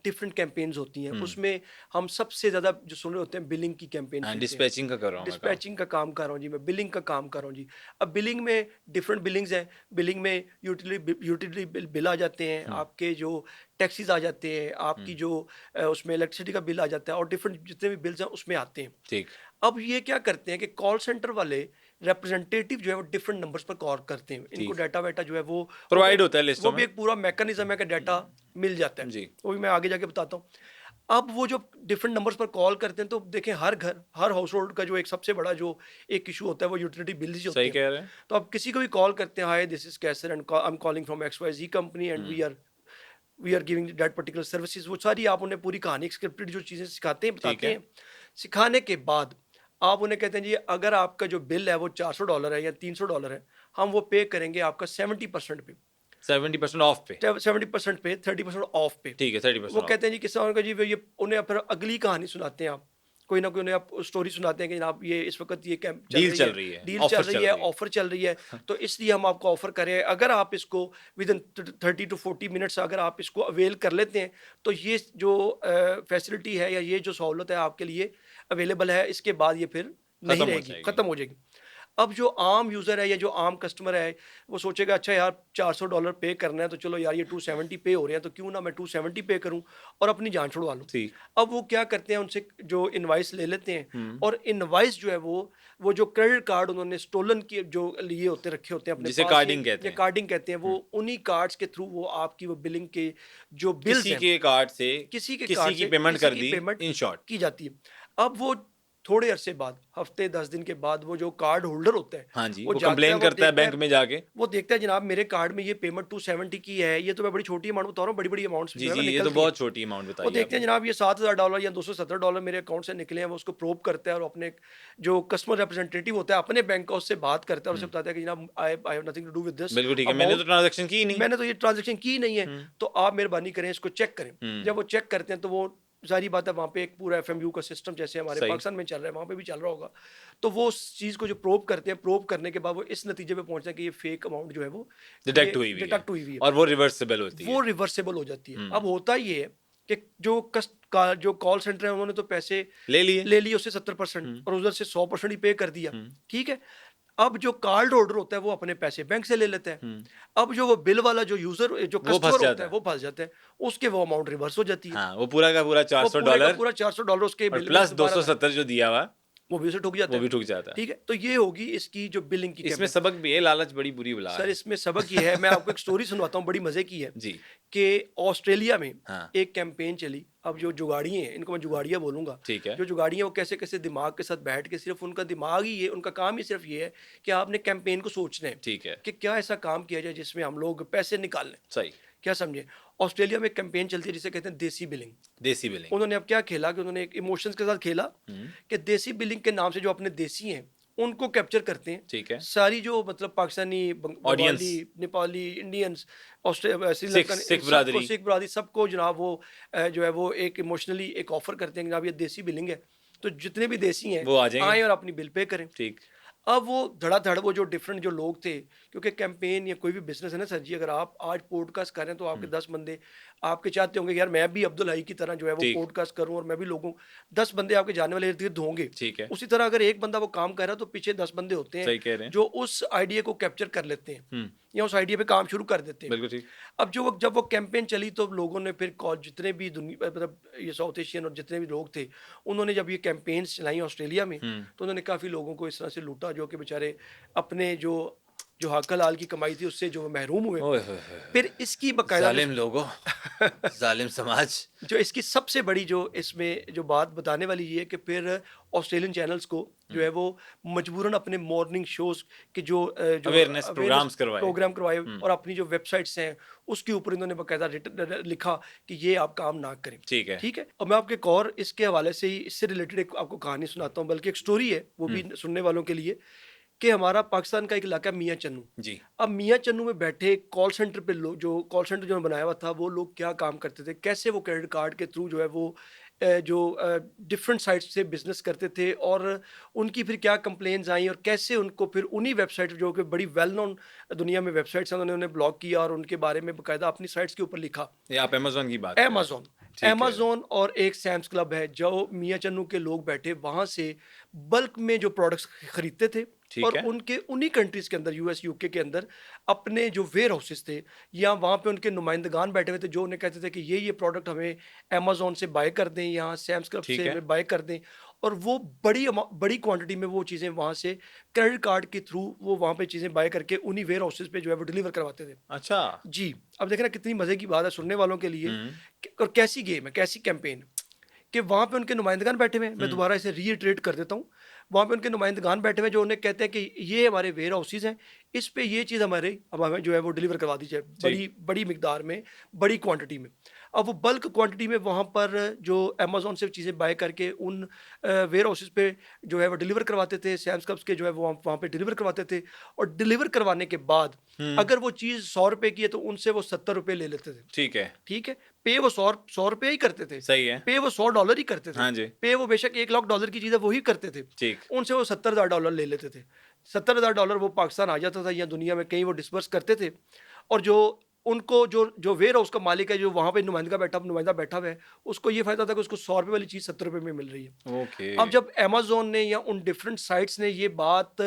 Speaker 2: डिफरेंट कैंपेन्स होती हैं,
Speaker 1: हुँ।
Speaker 2: उसमें हम सबसे ज़्यादा जो सुन रहे होते हैं, बिलिंग की कैंपेन
Speaker 1: हाँ,
Speaker 2: सुनते हैं।
Speaker 1: डिस्पैचिंग का कर रहा हूँ मैं काम।
Speaker 2: डिस्पैचिंग का काम कर रहा हूँ जी, मैं बिलिंग का काम कर रहा हूँ जी। अब बिलिंग में डिफरेंट बिलिंग्स हैं। बिलिंग में यूटिलिटी बिल आ जाते हैं,
Speaker 1: हुँ,
Speaker 2: आपके जो टैक्सीज़ आ जाते हैं,
Speaker 1: हुँ,
Speaker 2: आपकी जो उसमें इलेक्ट्रिसिटी का बिल आ जाता है, और डिफरेंट जितने भी बिल्स हैं उसमें आते हैं।
Speaker 1: ठीक।
Speaker 2: अब ये क्या करते हैं कि कॉल सेंटर वाले रिप्रेजेंटेटिव जो है वो डिफरेंट नंबर्स पर कॉल करते हैं। इनको
Speaker 1: ठीक।
Speaker 2: डाटा वाटा जो है वो भी
Speaker 1: प्रोवाइड होता है लिस्टों
Speaker 2: वो भी
Speaker 1: में?
Speaker 2: एक पूरा मैकेनिज्म है कि डाटा मिल जाता है।
Speaker 1: जी,
Speaker 2: वो भी मैं आगे जाके बताता हूँ। अब वो जो डिफरेंट नंबर्स पर कॉल करते हैं, तो देखें हर घर, हर हाउस होल्ड का जो एक सबसे बड़ा जो एक इशू होता है वो यूटिलिटी बिल्स ही होते
Speaker 1: सही
Speaker 2: हैं।
Speaker 1: कह रहे हैं।
Speaker 2: तो आप किसी को भी कॉल करते हैं, hi this is Qaiser and I am calling from XYZ company and
Speaker 1: hmm,
Speaker 2: we are giving that particular services, वो सारी आप उन्हें पूरी कहानी स्क्रिप्टेड जो चीज़ें सिखाते हैं,
Speaker 1: ठीक
Speaker 2: बताते
Speaker 1: है।
Speaker 2: हैं। सिखाने के बाद आप उन्हें कहते हैं जी, अगर आपका जो बिल है वो $400 है या $300 है, हम वो पे करेंगे आपका 70% पे।
Speaker 1: 70% ऑफ पे।
Speaker 2: 70% पे, 30% ऑफ पे।
Speaker 1: ठीक है,
Speaker 2: वो
Speaker 1: 30% ऑफ।
Speaker 2: कहते हैं जी, किस तरह का जी, वो ये उन्हें फिर अगली कहानी सुनाते हैं आप। कोई ना कोई उन्हें आप स्टोरी सुनाते हैं कि जनाब ये इस वक़्त ये कैंप चल
Speaker 1: डील
Speaker 2: रही
Speaker 1: चल
Speaker 2: है,
Speaker 1: रही है,
Speaker 2: डील चल
Speaker 1: ऑफर
Speaker 2: रही
Speaker 1: चल
Speaker 2: है,
Speaker 1: रही है।
Speaker 2: ऑफ़र चल रही है, तो इसलिए हम आपको ऑफ़र कर रहे हैं। अगर आप इसको विदिन 30 टू 40 मिनट्स अगर आप इसको अवेल कर लेते हैं, तो ये जो फैसिलिटी है या ये जो सहूलत है आपके लिए अवेलेबल है, इसके बाद ये फिर नहीं
Speaker 1: खत्म हो
Speaker 2: रहेगी,
Speaker 1: जाएगी।
Speaker 2: ख़त्म हो जाएगी। अब जो आम यूज़र है या जो आम कस्टमर है, वो सोचेगा अच्छा यार $400 पे करना है, तो चलो यार ये 270 पे हो रहे हैं, तो क्यों ना मैं 270 पे करूं और अपनी जान छुड़वा लूं।
Speaker 1: ठीक।
Speaker 2: अब वो क्या करते हैं, उनसे जो इनवाइस ले लेते हैं,
Speaker 1: हुँ,
Speaker 2: और इनवाइस जो है वो जो क्रेडिट कार्ड उन्होंने स्टोलन किए जो लिए होते रखे होते हैं अपने
Speaker 1: जिसे
Speaker 2: पास,
Speaker 1: कार्डिंग कहते
Speaker 2: या
Speaker 1: हैं।
Speaker 2: कार्डिंग कहते हैं, वो
Speaker 1: हुँ,
Speaker 2: उन्हीं कार्ड्स के थ्रू वो आपकी वो बिलिंग के जो बिल्स
Speaker 1: किसी
Speaker 2: हैं,
Speaker 1: के कार्ड से
Speaker 2: किसी के
Speaker 1: किसी
Speaker 2: कार्ड
Speaker 1: की
Speaker 2: से
Speaker 1: पेमेंट
Speaker 2: किसी
Speaker 1: कर
Speaker 2: की
Speaker 1: दी,
Speaker 2: पेमेंट
Speaker 1: इन शॉर्ट।
Speaker 2: की जाती है। अब वो थोड़े अरसे बाद, हफ्ते 10 दिन के बाद, वो जो कार्ड होल्डर होता है,
Speaker 1: हाँ जी,
Speaker 2: वो
Speaker 1: वो
Speaker 2: जागता है,
Speaker 1: कंप्लेन करता है बैंक में जाके।
Speaker 2: वो देखता है जनाब मेरे कार्ड में ये पेमेंट 270 की है, ये तो मैं बड़ी छोटी अमाउंट बता रहा हूँ, बड़ी-बड़ी अमाउंट्स
Speaker 1: जी,
Speaker 2: जो है
Speaker 1: जी,
Speaker 2: ना
Speaker 1: ये तो
Speaker 2: निकलती हैं।
Speaker 1: बहुत छोटी अमाउंट
Speaker 2: वो
Speaker 1: बताई
Speaker 2: देखते हैं
Speaker 1: आपने।
Speaker 2: जनाब ये $7,000 या $270 मेरे अकाउंट से निकले हैं, वो उसको प्रोब करता है और अपने जो कस्टमर रिप्रेजेंटेटिव होता है अपने बैंक का, उससे बात करता है और उसे
Speaker 1: हुँ,
Speaker 2: बताता है कि जनाब I have nothing to do with this
Speaker 1: बिल्कुल ठीक है, मैंने तो
Speaker 2: अमाउंट,
Speaker 1: ट्रांज़ैक्शन की ही नहीं।
Speaker 2: मैंने तो ये ट्रांज़ैक्शन की नहीं है,
Speaker 1: हुँ,
Speaker 2: तो आप मेहरबानी करें इसको चेक करें।
Speaker 1: हुँ,
Speaker 2: जब वो चेक करते हैं, तो वो ज़ाहिर बात है, वहाँ पे एक पूरा एफएमयू का सिस्टम जैसे हमारे
Speaker 1: सही।
Speaker 2: पाकिस्तान में चल रहा है, वहाँ पे भी चल रहा होगा। तो वो उस चीज़ को जो प्रोब करते हैं, प्रोब करने के बाद वो इस नतीजे पे पहुँचते हैं कि ये फेक अमाउंट जो है वो
Speaker 1: डिटेक्ट
Speaker 2: ये
Speaker 1: हुई हुई है
Speaker 2: डिडक्ट हुई हुई है।
Speaker 1: और वो रिवर्सिबल होती
Speaker 2: वो
Speaker 1: है।
Speaker 2: रिवर्सिबल हो जाती है।
Speaker 1: हुँ,
Speaker 2: अब होता ये है कि जो कॉल सेंटर है उन्होंने तो पैसे
Speaker 1: ले लिए।
Speaker 2: ले लिए उससे 70% और उधर से 100% ही पे कर दिया, ठीक है। अब जो कार्ड होल्डर होता है वो अपने पैसे बैंक से ले लेता है। अब जो वो बिल वाला जो यूजर जो
Speaker 1: वो फंस
Speaker 2: कस्टमर होता
Speaker 1: जाता
Speaker 2: है
Speaker 1: है।
Speaker 2: वो फंस जाता है, उसके वो अमाउंट रिवर्स हो जाती है।
Speaker 1: हाँ, वो पूरा का पूरा
Speaker 2: वो पूरे का
Speaker 1: $400
Speaker 2: पूरा $400 उसके
Speaker 1: और
Speaker 2: बिल में
Speaker 1: प्लस
Speaker 2: दोबारा
Speaker 1: 270 जो दिया हुआ,
Speaker 2: वो भी उसे ठुक जाता
Speaker 1: वो
Speaker 2: है,
Speaker 1: भी ठुक जाता है।
Speaker 2: ठीक है। तो ये होगी इसकी जो बिलिंग की
Speaker 1: इसमें
Speaker 2: कैंपेन।
Speaker 1: सबक भी है, लालच बड़ी बुरी बला
Speaker 2: सर
Speaker 1: है।
Speaker 2: इसमें सबक ये है, मैं आपको एक स्टोरी सुनवाता हूँ, बड़ी मजे की है
Speaker 1: जी।
Speaker 2: कि ऑस्ट्रेलिया में
Speaker 1: हाँ,
Speaker 2: एक कैंपेन चली। अब जो जुगाड़िए हैं, इनको मैं जुगाड़िया बोलूंगा।
Speaker 1: ठीक है।
Speaker 2: जो जुगाड़िए वो कैसे कैसे दिमाग के साथ बैठ के, सिर्फ उनका दिमाग ही है, उनका काम ही सिर्फ ये है कि आपने कैंपेन को सोचना है
Speaker 1: ठीक है।
Speaker 2: कि क्या ऐसा काम किया जाए जिसमें हम लोग पैसे निकाल लें।
Speaker 1: सही।
Speaker 2: क्या समझे? ऑस्ट्रेलिया में एक कैंपेन चलती है जिसे कहते हैं देसी बिलिंग।
Speaker 1: देसी बिलिंग।
Speaker 2: उन्होंने अब क्या खेला कि उन्होंने एक इमोशंस के साथ खेला
Speaker 1: हुँ,
Speaker 2: कि देसी बिलिंग के नाम से जो अपने देसी हैं उनको कैप्चर करते हैं।
Speaker 1: ठीक है।
Speaker 2: सारी जो मतलब पाकिस्तानी,
Speaker 1: ऑडियंस,
Speaker 2: बंगाली, नेपाली, इंडियंस,
Speaker 1: सिख
Speaker 2: श्रीलंकन,
Speaker 1: सिख
Speaker 2: सबको,
Speaker 1: बिरादरी।
Speaker 2: सिख बरादरी सबको जनाब वो जो है वो एक इमोशनली एक ऑफर करते हैं कि जनाब ये देसी बिलिंग है, तो जितने भी देसी हैं
Speaker 1: वो आ जाएँगे।
Speaker 2: आएँ और अपनी बिल पे करें।
Speaker 1: ठीक।
Speaker 2: अब वो धड़ाधड़ वो जो डिफरेंट जो लोग थे, क्योंकि कैंपेन या कोई भी बिजनेस है ना सर जी, अगर आप आज पॉडकास्ट कर रहे हैं तो आपके
Speaker 1: हुँ,
Speaker 2: 10 बंदे आपके चाहते होंगे यार मैं भी अब्दुल हई की तरह जो है वो
Speaker 1: ठीक,
Speaker 2: पॉडकास्ट करूं और मैं भी लोगों, 10 बंदे आपके जाने वाले इर्द गिर्द होंगे।
Speaker 1: ठीक है।
Speaker 2: उसी तरह अगर एक बंदा वो काम कर रहा है तो पीछे 10 बंदे होते हैं
Speaker 1: सही कह रहे हैं।
Speaker 2: जो उस आइडिया को कैप्चर कर लेते हैं
Speaker 1: हुँ,
Speaker 2: या उस आइडिया पे काम शुरू कर देते हैं।
Speaker 1: बिल्कुल ठीक।
Speaker 2: अब जब वो कैंपेन चली तो लोगों ने फिर जितने भी दुनिया मतलब ये साउथ एशियन और जितने भी लोग थे, उन्होंने जब ये कैंपेन्स चलाई ऑस्ट्रेलिया में,
Speaker 1: हुँ।
Speaker 2: तो उन्होंने काफ़ी लोगों को इस तरह से लूटा जो कि बेचारे अपने जो जो हक हलाल की कमाई थी उससे जो महरूम हुए।
Speaker 1: ओए होए होए होए!
Speaker 2: फिर इसकी बाकायदा जो
Speaker 1: ज़ालिम लोगों, ज़ालिम समाज।
Speaker 2: जो इसकी सबसे बड़ी जो इसमें जो बात बताने वाली ये है कि फिर ऑस्ट्रेलियन चैनल्स को जो
Speaker 1: हुँ,
Speaker 2: है वो मजबूरन अपने मॉर्निंग शोज़ के जो
Speaker 1: अवेयरनेस
Speaker 2: अवेयरनेस
Speaker 1: प्रोग्राम्स करवाए।
Speaker 2: प्रोग्राम करवाए
Speaker 1: हुँ,
Speaker 2: और अपनी जो वेबसाइट्स हैं उसके ऊपर इन्होंने बाकायदा लिखा कि ये आप काम ना करें।
Speaker 1: ठीक है।
Speaker 2: ठीक है? और मैं आपको एक और इसके हवाले से ही इससे रिलेटेड एक आपको कहानी सुनाता हूँ, बल्कि एक स्टोरी है, वो
Speaker 1: हुँ,
Speaker 2: भी सुनने वालों के लिए, कि हमारा पाकिस्तान का एक इलाका है मियाँ चन्नू।
Speaker 1: जी,
Speaker 2: अब मियाँ चन्नू में बैठे कॉल सेंटर पे लोग, जो कॉल सेंटर जो बनाया हुआ था, वो लोग क्या काम करते थे, कैसे वो क्रेडिट कार्ड के थ्रू जो है वो डिफरेंट साइट्स से बिजनेस करते थे और उनकी फिर क्या कंप्लेंट्स आई और कैसे उनको फिर उन्हीं वेबसाइट जो कि बड़ी वेल नोन दुनिया में वेबसाइट्स हैं उन्होंने उन्हें ब्लॉक किया और उनके बारे में बाकायदा अपनी साइट्स के ऊपर लिखा।
Speaker 1: ये आप अमेज़न की बात कर रहे हैं।
Speaker 2: अमेज़न,
Speaker 1: ठीक है,
Speaker 2: अमेज़न और एक सैम्स क्लब है, जो मियाँ चन्नू के लोग बैठे वहाँ से बल्क में जो प्रोडक्ट्स खरीदते थे
Speaker 1: ठीक
Speaker 2: और
Speaker 1: है।
Speaker 2: उनके उन्हीं कंट्रीज़ के अंदर, यूएस, यूके के अंदर अपने जो वेयर हाउसेस थे या वहाँ पे उनके नुमाइंदगान बैठे हुए थे जो उन्हें कहते थे कि ये प्रोडक्ट हमें अमेज़न से बाय कर दें, यहाँ सैम्स क्लब
Speaker 1: ठीक
Speaker 2: से
Speaker 1: है।
Speaker 2: हमें बाय कर दें, और वो बड़ी क्वांटिटी में वो चीज़ें वहाँ से क्रेडिट कार्ड के थ्रू वो वहाँ पे चीज़ें बाय करके उन्हीं वेयर हाउसेस पे जो है वो डिलीवर करवाते थे।
Speaker 1: अच्छा।
Speaker 2: जी, अब देखना कितनी मज़े की बात है सुनने वालों के लिए
Speaker 1: हुँ,
Speaker 2: और कैसी गेम है, कैसी कैंपेन कि वहाँ पे उनके नुमाइंदगान बैठे हुए हैं। मैं
Speaker 1: हुँ,
Speaker 2: दोबारा इसे रीइटरेट कर देता हूँ। वहाँ पे उनके नुमाइंदगान बैठे हुए हैं जो उन्हें कहते हैं कि ये हमारे वेयर हाउसेज़ हैं, इस पे ये चीज़ अब हमें जो है वो डिलीवर करवा दीजिए
Speaker 1: ठीक।
Speaker 2: बड़ी मिकदार में, बड़ी क्वांटिटी में। अब वो बल्क क्वांटिटी में वहाँ पर जो अमेज़न से चीज़ें बाय करके उन वेयर हाउसेज़ पे जो है वो डिलीवर करवाते थे, सैम्स क्लब्स के जो है वो वहाँ पे डिलीवर करवाते थे और डिलीवर करवाने के बाद
Speaker 1: हुँ,
Speaker 2: अगर वो चीज़ ₹100 की है तो उनसे वो ₹70 ले लेते थे।
Speaker 1: ठीक है।
Speaker 2: ठीक है? पे वो ₹100 ही करते थे।
Speaker 1: सही है।
Speaker 2: पे वो $100 ही करते थे।
Speaker 1: हाँ जी,
Speaker 2: पे वो बेशक $1,00,000 की चीज़ है वो ही करते थे।
Speaker 1: ठीक।
Speaker 2: उनसे वो $70,000 ले लेते थे। $70,000 वो पाकिस्तान आ जाता था या दुनिया में कहीं वो डिस्बर्स करते थे और जो उनको जो वेयर हाउस का मालिक है, जो वहाँ पे नुमाइंदा बैठा हुआ है, उसको ये फ़ायदा था कि उसको ₹100 वाली चीज़ ₹70 में मिल रही है।
Speaker 1: ओके।
Speaker 2: अब जब अमेज़न ने या उन डिफरेंट साइट्स ने ये बात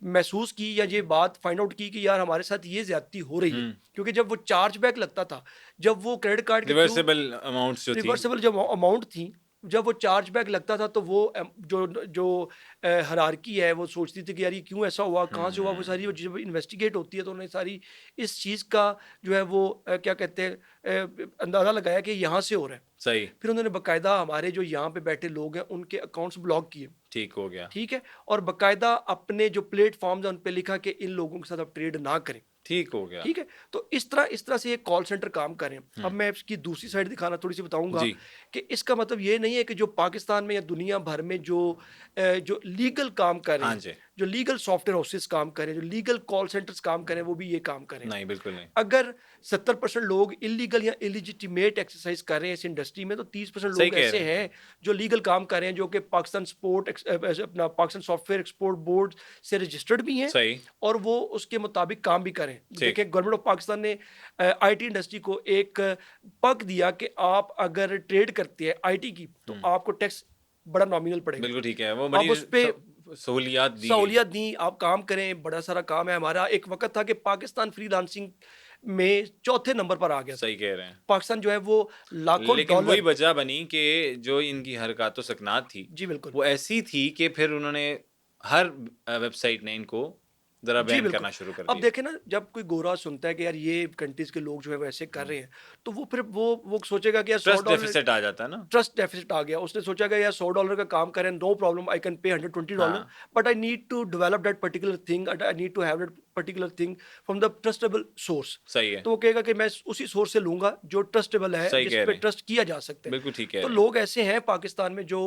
Speaker 2: महसूस की या ये बात फाइंड आउट की कि यार हमारे साथ ये ज़्यादती हो रही है,
Speaker 1: हुँ,
Speaker 2: क्योंकि जब वो चार्जबैक लगता था, जब वो क्रेडिट कार्ड के थ्रू
Speaker 1: रिवर्सिबल अमाउंट्स जो थी।
Speaker 2: रिवर्सिबल जब अमाउंट थी, जब वो चार्जबैक लगता था तो वो जो हायरार्की है वो सोचती थी कि यार ये क्यों ऐसा हुआ, कहाँ से हुआ, वो सारी
Speaker 1: हुँ,
Speaker 2: वो जब इन्वेस्टिगेट होती है तो उन्हें सारी इस चीज़ का जो है वो क्या कहते हैं अंदाज़ा लगाया कि यहाँ से हो रहा है।
Speaker 1: सही,
Speaker 2: फिर उन्होंने बाकायदा हमारे जो यहाँ पे बैठे लोग हैं उनके अकाउंट्स ब्लॉक किए,
Speaker 1: ठीक हो गया।
Speaker 2: ठीक है? और बाकायदा अपने जो प्लेटफ़ॉर्म्स हैं उन पे लिखा कि इन लोगों के साथ आप ट्रेड ना करें।
Speaker 1: ठीक हो गया।
Speaker 2: ठीक है? तो इस तरह से ये कॉल सेंटर काम कर रहे हैं।
Speaker 1: हुँ,
Speaker 2: अब मैं इसकी दूसरी साइड दिखाना थोड़ी-सी बताऊँगा
Speaker 1: जी,
Speaker 2: कि इसका मतलब ये नहीं है कि जो पाकिस्तान में या दुनिया भर में जो लीगल काम कर रहे
Speaker 1: हाँ
Speaker 2: हैं,
Speaker 1: जी,
Speaker 2: जो लीगल सॉफ्टवेयर हाउसेस काम करें, जो लीगल कॉल सेंटर्स काम करें, वो भी ये काम करें।
Speaker 1: नहीं, बिल्कुल नहीं।
Speaker 2: अगर 70% लोग इलीगल या इलिजिटिमेट एक्सरसाइज कर रहे हैं इस इंडस्ट्री में, तो 30%
Speaker 1: सही
Speaker 2: लोग
Speaker 1: कह
Speaker 2: ऐसे
Speaker 1: रहे हैं।
Speaker 2: हैं जो लीगल काम कर रहे हैं, जो कि पाकिस्तान अपना पाकिस्तान सॉफ्टवेयर एक्सपोर्ट बोर्ड से रजिस्टर्ड भी हैं
Speaker 1: सही,
Speaker 2: और वो उसके मुताबिक काम भी करें।
Speaker 1: ठीक।
Speaker 2: देखिए, गवर्नमेंट ऑफ पाकिस्तान ने आईटी इंडस्ट्री को एक पक दिया कि आप अगर ट्रेड करते हैं आईटी की, तो
Speaker 1: हुँ,
Speaker 2: आपको टैक्स बड़ा नॉमिनल पड़ेगा।
Speaker 1: बिल्कुल ठीक है। वो
Speaker 2: आप
Speaker 1: बड़ी
Speaker 2: उस पे
Speaker 1: सहूलियत दी गई।
Speaker 2: सहूलियत दी, आप काम करें, बड़ा सारा काम है हमारा। एक वक़्त था कि पाकिस्तान फ्रीलांसिंग में चौथे नंबर पर आ गया था।
Speaker 1: सही कह रहे हैं।
Speaker 2: पाकिस्तान जो है वो लाखों
Speaker 1: लेकिन वही
Speaker 2: डॉलर।
Speaker 1: वजह बनी कि जो इनकी हरकत सकनात थी,
Speaker 2: जी, बिल्कुल।
Speaker 1: वो ऐसी थी कि फिर उन्होंने हर वेबसाइट ने इनको ज़रा
Speaker 2: जी,
Speaker 1: बैन
Speaker 2: बिल्कुल।
Speaker 1: करना शुरू कर
Speaker 2: अब
Speaker 1: दिया।
Speaker 2: देखें ना, जब कोई गोरा सुनता है कि यार ये कंट्रीज़ के लोग जो है वो ऐसे कर
Speaker 1: हुँ,
Speaker 2: रहे हैं, तो वो फिर वो सोचेगा कि यार
Speaker 1: ट्रस्ट
Speaker 2: $100
Speaker 1: डेफ़िसिट आ जाता है ना?
Speaker 2: ट्रस्ट डेफिसिट आ गया। उसने सोचा कि यार $100 का काम करें, no problem, I can pay $120,
Speaker 1: हाँ,
Speaker 2: but I need to develop that particular thing, I need to have that particular thing from the trustable source.
Speaker 1: सही है।
Speaker 2: तो वो कहेगा कि मैं उसी सोर्स से लूँगा जो ट्रस्टेबल है,
Speaker 1: सही
Speaker 2: जिस
Speaker 1: कह
Speaker 2: पे
Speaker 1: रहे हैं।
Speaker 2: ट्रस्ट किया जा सकता है।
Speaker 1: बिल्कुल ठीक कह
Speaker 2: तो
Speaker 1: रहे हैं।
Speaker 2: लोग ऐसे हैं पाकिस्तान में जो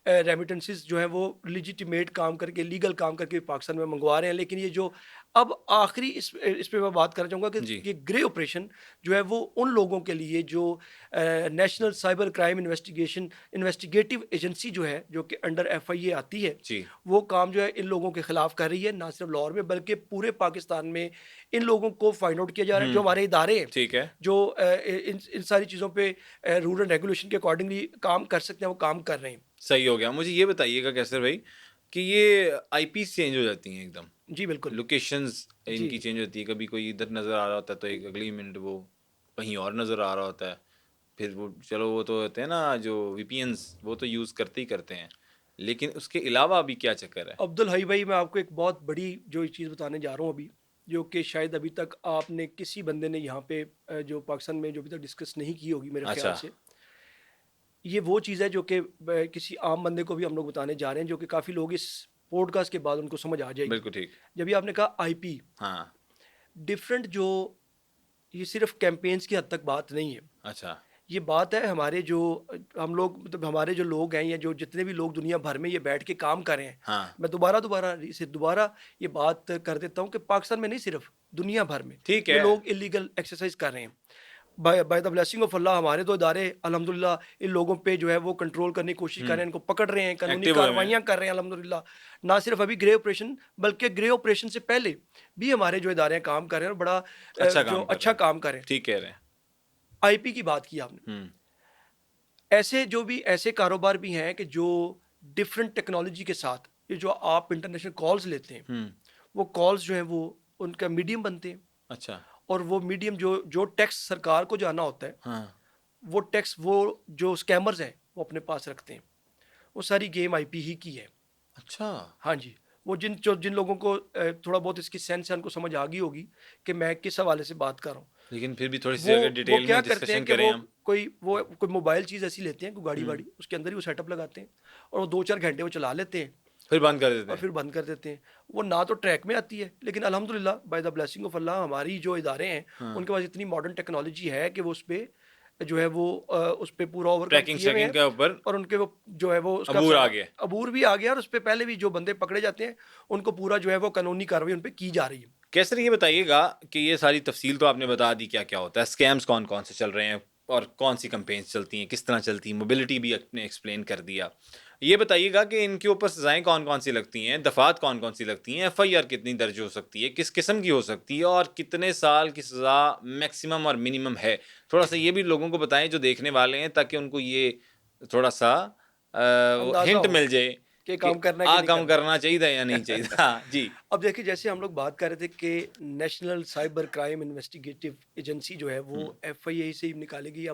Speaker 2: रेमिटेंसेस जो हैं वो लेजिटिमेट काम करके, लीगल काम करके पाकिस्तान में मंगवा रहे हैं। लेकिन ये जो अब आखिरी इस पे मैं बात करना चाहूँगा कि
Speaker 1: जी,
Speaker 2: ये ग्रे ऑपरेशन जो है वो उन लोगों के लिए जो national cyber crime investigative agency जो है, जो कि अंडर एफआईए आती है,
Speaker 1: जी,
Speaker 2: वो काम जो है इन लोगों के खिलाफ कर रही है, ना सिर्फ लाहौर में बल्कि पूरे पाकिस्तान में। इन लोगों को फाइंड आउट किया जा रहा है। जो
Speaker 1: हुँ,
Speaker 2: हमारे इदारे हैं,
Speaker 1: ठीक है।
Speaker 2: जो इन सारी चीज़ों पे रूल एंड रेगुलेशन के अकॉर्डिंगली काम कर सकते हैं, वो काम कर रहे हैं।
Speaker 1: सही हो गया। मुझे ये बताइएगा कैसर भाई कि ये आईपीज़ चेंज हो जाती हैं एकदम।
Speaker 2: जी, बिल्कुल।
Speaker 1: लोकेशंस
Speaker 2: जी।
Speaker 1: इनकी चेंज होती है। कभी कोई इधर नज़र आ रहा होता है तो एक अगली मिनट वो कहीं और नज़र आ रहा होता है। फिर वो चलो वो तो होते हैं ना जो वीपीएन्स वो तो यूज़ करते ही करते हैं। लेकिन उसके अलावा अभी क्या चक्कर है?
Speaker 2: अब्दुल हई भाई, मैं आपको एक बहुत बड़ी जो चीज़ बताने जा रहा हूँ अभी, जो कि शायद अभी तक आपने किसी बंदे ने यहाँ पे जो पाकिस्तान में जो अभी तक डिस्कस नहीं की होगी मेरे ख्याल
Speaker 1: अच्छा,
Speaker 2: से। ये वो चीज़ है जो कि किसी आम बंदे को भी हम लोग बताने जा रहे हैं, जो कि काफ़ी लोग इस पॉडकास्ट के बाद उनको समझ आ जाएगी।
Speaker 1: बिल्कुल ठीक।
Speaker 2: जब ये आपने कहा आईपी,
Speaker 1: हाँ,
Speaker 2: डिफरेंट जो, ये सिर्फ कैंपेन्स की हद तक बात नहीं है।
Speaker 1: अच्छा।
Speaker 2: ये बात है हमारे जो हम लोग, मतलब हमारे जो लोग हैं या जो जितने भी लोग दुनिया भर में ये बैठ के काम कर रहे हैं।
Speaker 1: हाँ,
Speaker 2: मैं दोबारा ये बात कर देता हूँ कि पाकिस्तान में नहीं, सिर्फ दुनिया भर में
Speaker 1: ठीक
Speaker 2: जो
Speaker 1: है।
Speaker 2: लोग इलीगल एक्सरसाइज कर रहे हैं, बाय द ब्लेसिंग ऑफ अल्लाह हमारे तो इदारे अल्हम्दुलिल्लाह इन लोगों पे जो है वो कंट्रोल करने की कोशिश कर
Speaker 1: हुँ,
Speaker 2: रहे हैं, इनको पकड़ रहे हैं, कानूनी
Speaker 1: एक्टिव हुए हुए हैं।
Speaker 2: कार्रवाइयाँ कर रहे हैं अल्हम्दुलिल्लाह। ना सिर्फ अभी ग्रे ऑपरेशन, बल्कि ग्रे ऑपरेशन से पहले भी हमारे जो इदारे हैं काम कर रहे हैं और बड़ा
Speaker 1: अच्छा
Speaker 2: जो
Speaker 1: काम कर
Speaker 2: अच्छा
Speaker 1: रहे हैं।
Speaker 2: काम कर रहे हैं।
Speaker 1: ठीक कह रहे हैं।
Speaker 2: आईपी की बात की आपने,
Speaker 1: हुँ,
Speaker 2: ऐसे जो भी ऐसे कारोबार भी हैं कि जो डिफरेंट टेक्नोलॉजी के साथ, ये जो आप इंटरनेशनल कॉल्स लेते हैं,
Speaker 1: हुँ,
Speaker 2: वो कॉल्स जो हैं वो उनका मीडियम बनते हैं।
Speaker 1: अच्छा,
Speaker 2: और वो मीडियम जो जो टैक्स सरकार को जाना होता है,
Speaker 1: हाँ,
Speaker 2: वो टैक्स वो जो स्कैमर्स हैं वो अपने पास रखते हैं। वो सारी गेम आईपी ही की है।
Speaker 1: अच्छा।
Speaker 2: हाँ जी। वो जिन लोगों को थोड़ा बहुत इसकी सेंस है, उनको समझ आ गई होगी कि मैं किस हवाले से बात कर रहा हूँ।
Speaker 1: लेकिन फिर भी थोड़ी-सी
Speaker 2: वो
Speaker 1: अगर
Speaker 2: वो
Speaker 1: डिटेल
Speaker 2: क्या
Speaker 1: में
Speaker 2: करते हैं
Speaker 1: डिस्कशन
Speaker 2: कि
Speaker 1: करें हम।
Speaker 2: कोई मोबाइल चीज़ ऐसी लेते हैं, कोई
Speaker 1: हुँ,
Speaker 2: गाड़ी-वाड़ी, उसके अंदर ही वो सेटअप लगाते हैं और वो 2-4 घंटे वो चला लेते हैं
Speaker 1: फिर बंद कर देते
Speaker 2: और
Speaker 1: हैं।
Speaker 2: फिर बंद कर देते हैं। वो ना तो ट्रैक में आती है, लेकिन अल्हम्दुलिल्लाह बाय द ब्लेसिंग ऑफ अल्लाह हमारी जो इदारे हैं,
Speaker 1: हाँ,
Speaker 2: उनके पास इतनी मॉडर्न टेक्नोलॉजी है कि वो उसपे जो है वो उस पे पूरा ओवरकम किए हुए
Speaker 1: ट्रैकिंग-श्रैकिंग
Speaker 2: हैं
Speaker 1: के ऊपर
Speaker 2: और उनके वो जो है वो उसका
Speaker 1: अबूर आ
Speaker 2: सारा
Speaker 1: गया।
Speaker 2: अबूर भी आ गया और उसपे पहले भी जो बंदे पकड़े जाते हैं, उनको पूरा जो है वो कानूनी कार्रवाई उन पे की जा रही है।
Speaker 1: कैसर ये बताइएगा कि ये सारी तफ़सील तो आपने बता दी क्या-क्या होता है, स्कैम्स कौन-कौन से चल रहे हैं और कौन-सी कैम्पेन्स चलती हैं, किस तरह चलती हैं, मोबिलिटी भी आपने एक्सप्लेन कर दिया। ये बताइएगा कि इनके ऊपर सज़ाएँ कौन-कौन सी लगती हैं, दफ़ात कौन-कौन सी लगती हैं, एफआईआर कितनी दर्ज हो सकती है, किस किस्म की हो सकती है और कितने साल की सज़ा मैक्सिमम और मिनिमम है? थोड़ा-सा ये भी लोगों को बताएँ जो देखने वाले हैं ताकि उनको ये थोड़ा-सा
Speaker 2: अंदाज़ा
Speaker 1: हिंट
Speaker 2: हो
Speaker 1: मिल जाए
Speaker 2: कि
Speaker 1: कि
Speaker 2: काम करना है कि नहीं
Speaker 1: काम
Speaker 2: करना।
Speaker 1: करना चाहिए या नहीं चाहिए। हाँ, जी।
Speaker 2: अब देखिए, जैसे हम लोग बात कर रहे थे कि national cyber crime investigative agency जो है वो
Speaker 1: हुँ,
Speaker 2: एफआईए से ही निकालेगी।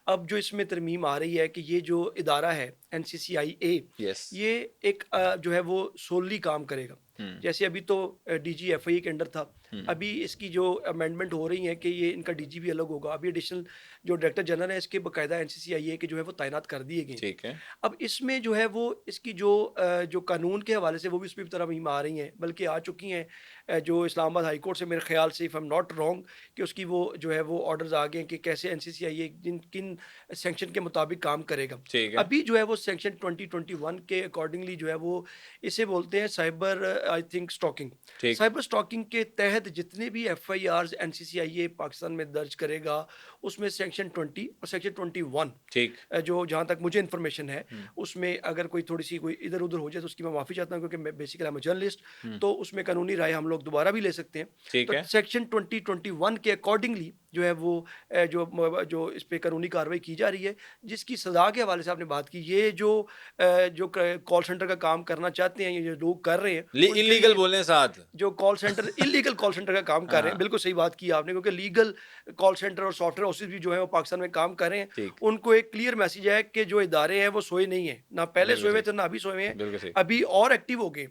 Speaker 2: अब जो इसमें तरमीम आ रही है कि ये जो इदारा है एनसीसीआईए,
Speaker 1: यस।
Speaker 2: ये एक जो है वो सोली काम करेगा।
Speaker 1: हुँ,
Speaker 2: जैसे अभी तो डीजी एफआईए के अंडर था।
Speaker 1: हुँ,
Speaker 2: अभी इसकी जो अमेंडमेंट हो रही है कि ये इनका डीजी भी अलग होगा। अभी एडिशनल जो डायरेक्टर जनरल है इसके बाकायदा एनसीसीआईए के जो है वो तैनात कर दिए गए हैं।
Speaker 1: ठीक है।
Speaker 2: अब इसमें जो है वो इसकी जो जो कानून के हवाले से वो भी उसमें तरमीम आ रही हैं, बल्कि आ चुकी हैं। जो इस्लामाबाद हाई कोर्ट से मेरे ख्याल से, if I am not wrong, कि उसकी वो जो है वो ऑर्डर्स आ गए हैं कि कैसे एनसीसीआईए किन सेक्शन के मुताबिक काम करेगा।
Speaker 1: ठीक है।
Speaker 2: अभी जो है वो सेक्शन 2021 के अकॉर्डिंगली जो है वो इसे बोलते हैं साइबर आई थिंक स्टॉकिंग।
Speaker 1: ठीक,
Speaker 2: साइबर स्टॉकिंग के तहत जितने भी एफआईआर्स एनसीसीआईए पाकिस्तान में दर्ज करेगा, उसमें सेक्शन 20 और सेक्शन 21
Speaker 1: ठीक।
Speaker 2: जो जहाँ तक मुझे इन्फॉर्मेशन है,
Speaker 1: हुँ,
Speaker 2: उसमें अगर कोई थोड़ी-सी कोई इधर-उधर हो जाए तो उसकी मैं माफ़ी चाहता हूँ, क्योंकि मैं basically I am a journalist,
Speaker 1: हुँ।
Speaker 2: तो उसमें कानूनी राय हम लोग दोबारा भी ले सकते हैं।
Speaker 1: ठीक
Speaker 2: तो
Speaker 1: है।
Speaker 2: सेक्शन 2021 के अकॉर्डिंगली जो है वो जो इस पे कानूनी कार्रवाई की जा रही है, जिसकी सज़ा के हवाले से आपने बात की, ये जो क कॉल सेंटर का काम करना चाहते हैं, ये जो लोग कर रहे हैं, उनके
Speaker 1: इल्लीगल
Speaker 2: लिए
Speaker 1: बोलें साथ।
Speaker 2: जो call centre illegal call centre का काम कर रहे हैं,
Speaker 1: हाँ,
Speaker 2: बिल्कुल सही बात की आपने, क्योंकि लीगल कॉल सेंटर और सॉफ्टवेयर हाउसेस भी जो है वो पाकिस्तान में काम कर रहे हैं।
Speaker 1: ठीक।
Speaker 2: उनको एक क्लियर मैसेज है कि जो इदारे हैं वो सोए नहीं हैं, ना पहले
Speaker 1: बिल्कुल
Speaker 2: सोए हुए
Speaker 1: सही,
Speaker 2: थे ना अभी सोए हुए हैं,
Speaker 1: बिल्कुल सही।
Speaker 2: अभी और एक्टिव हो गए।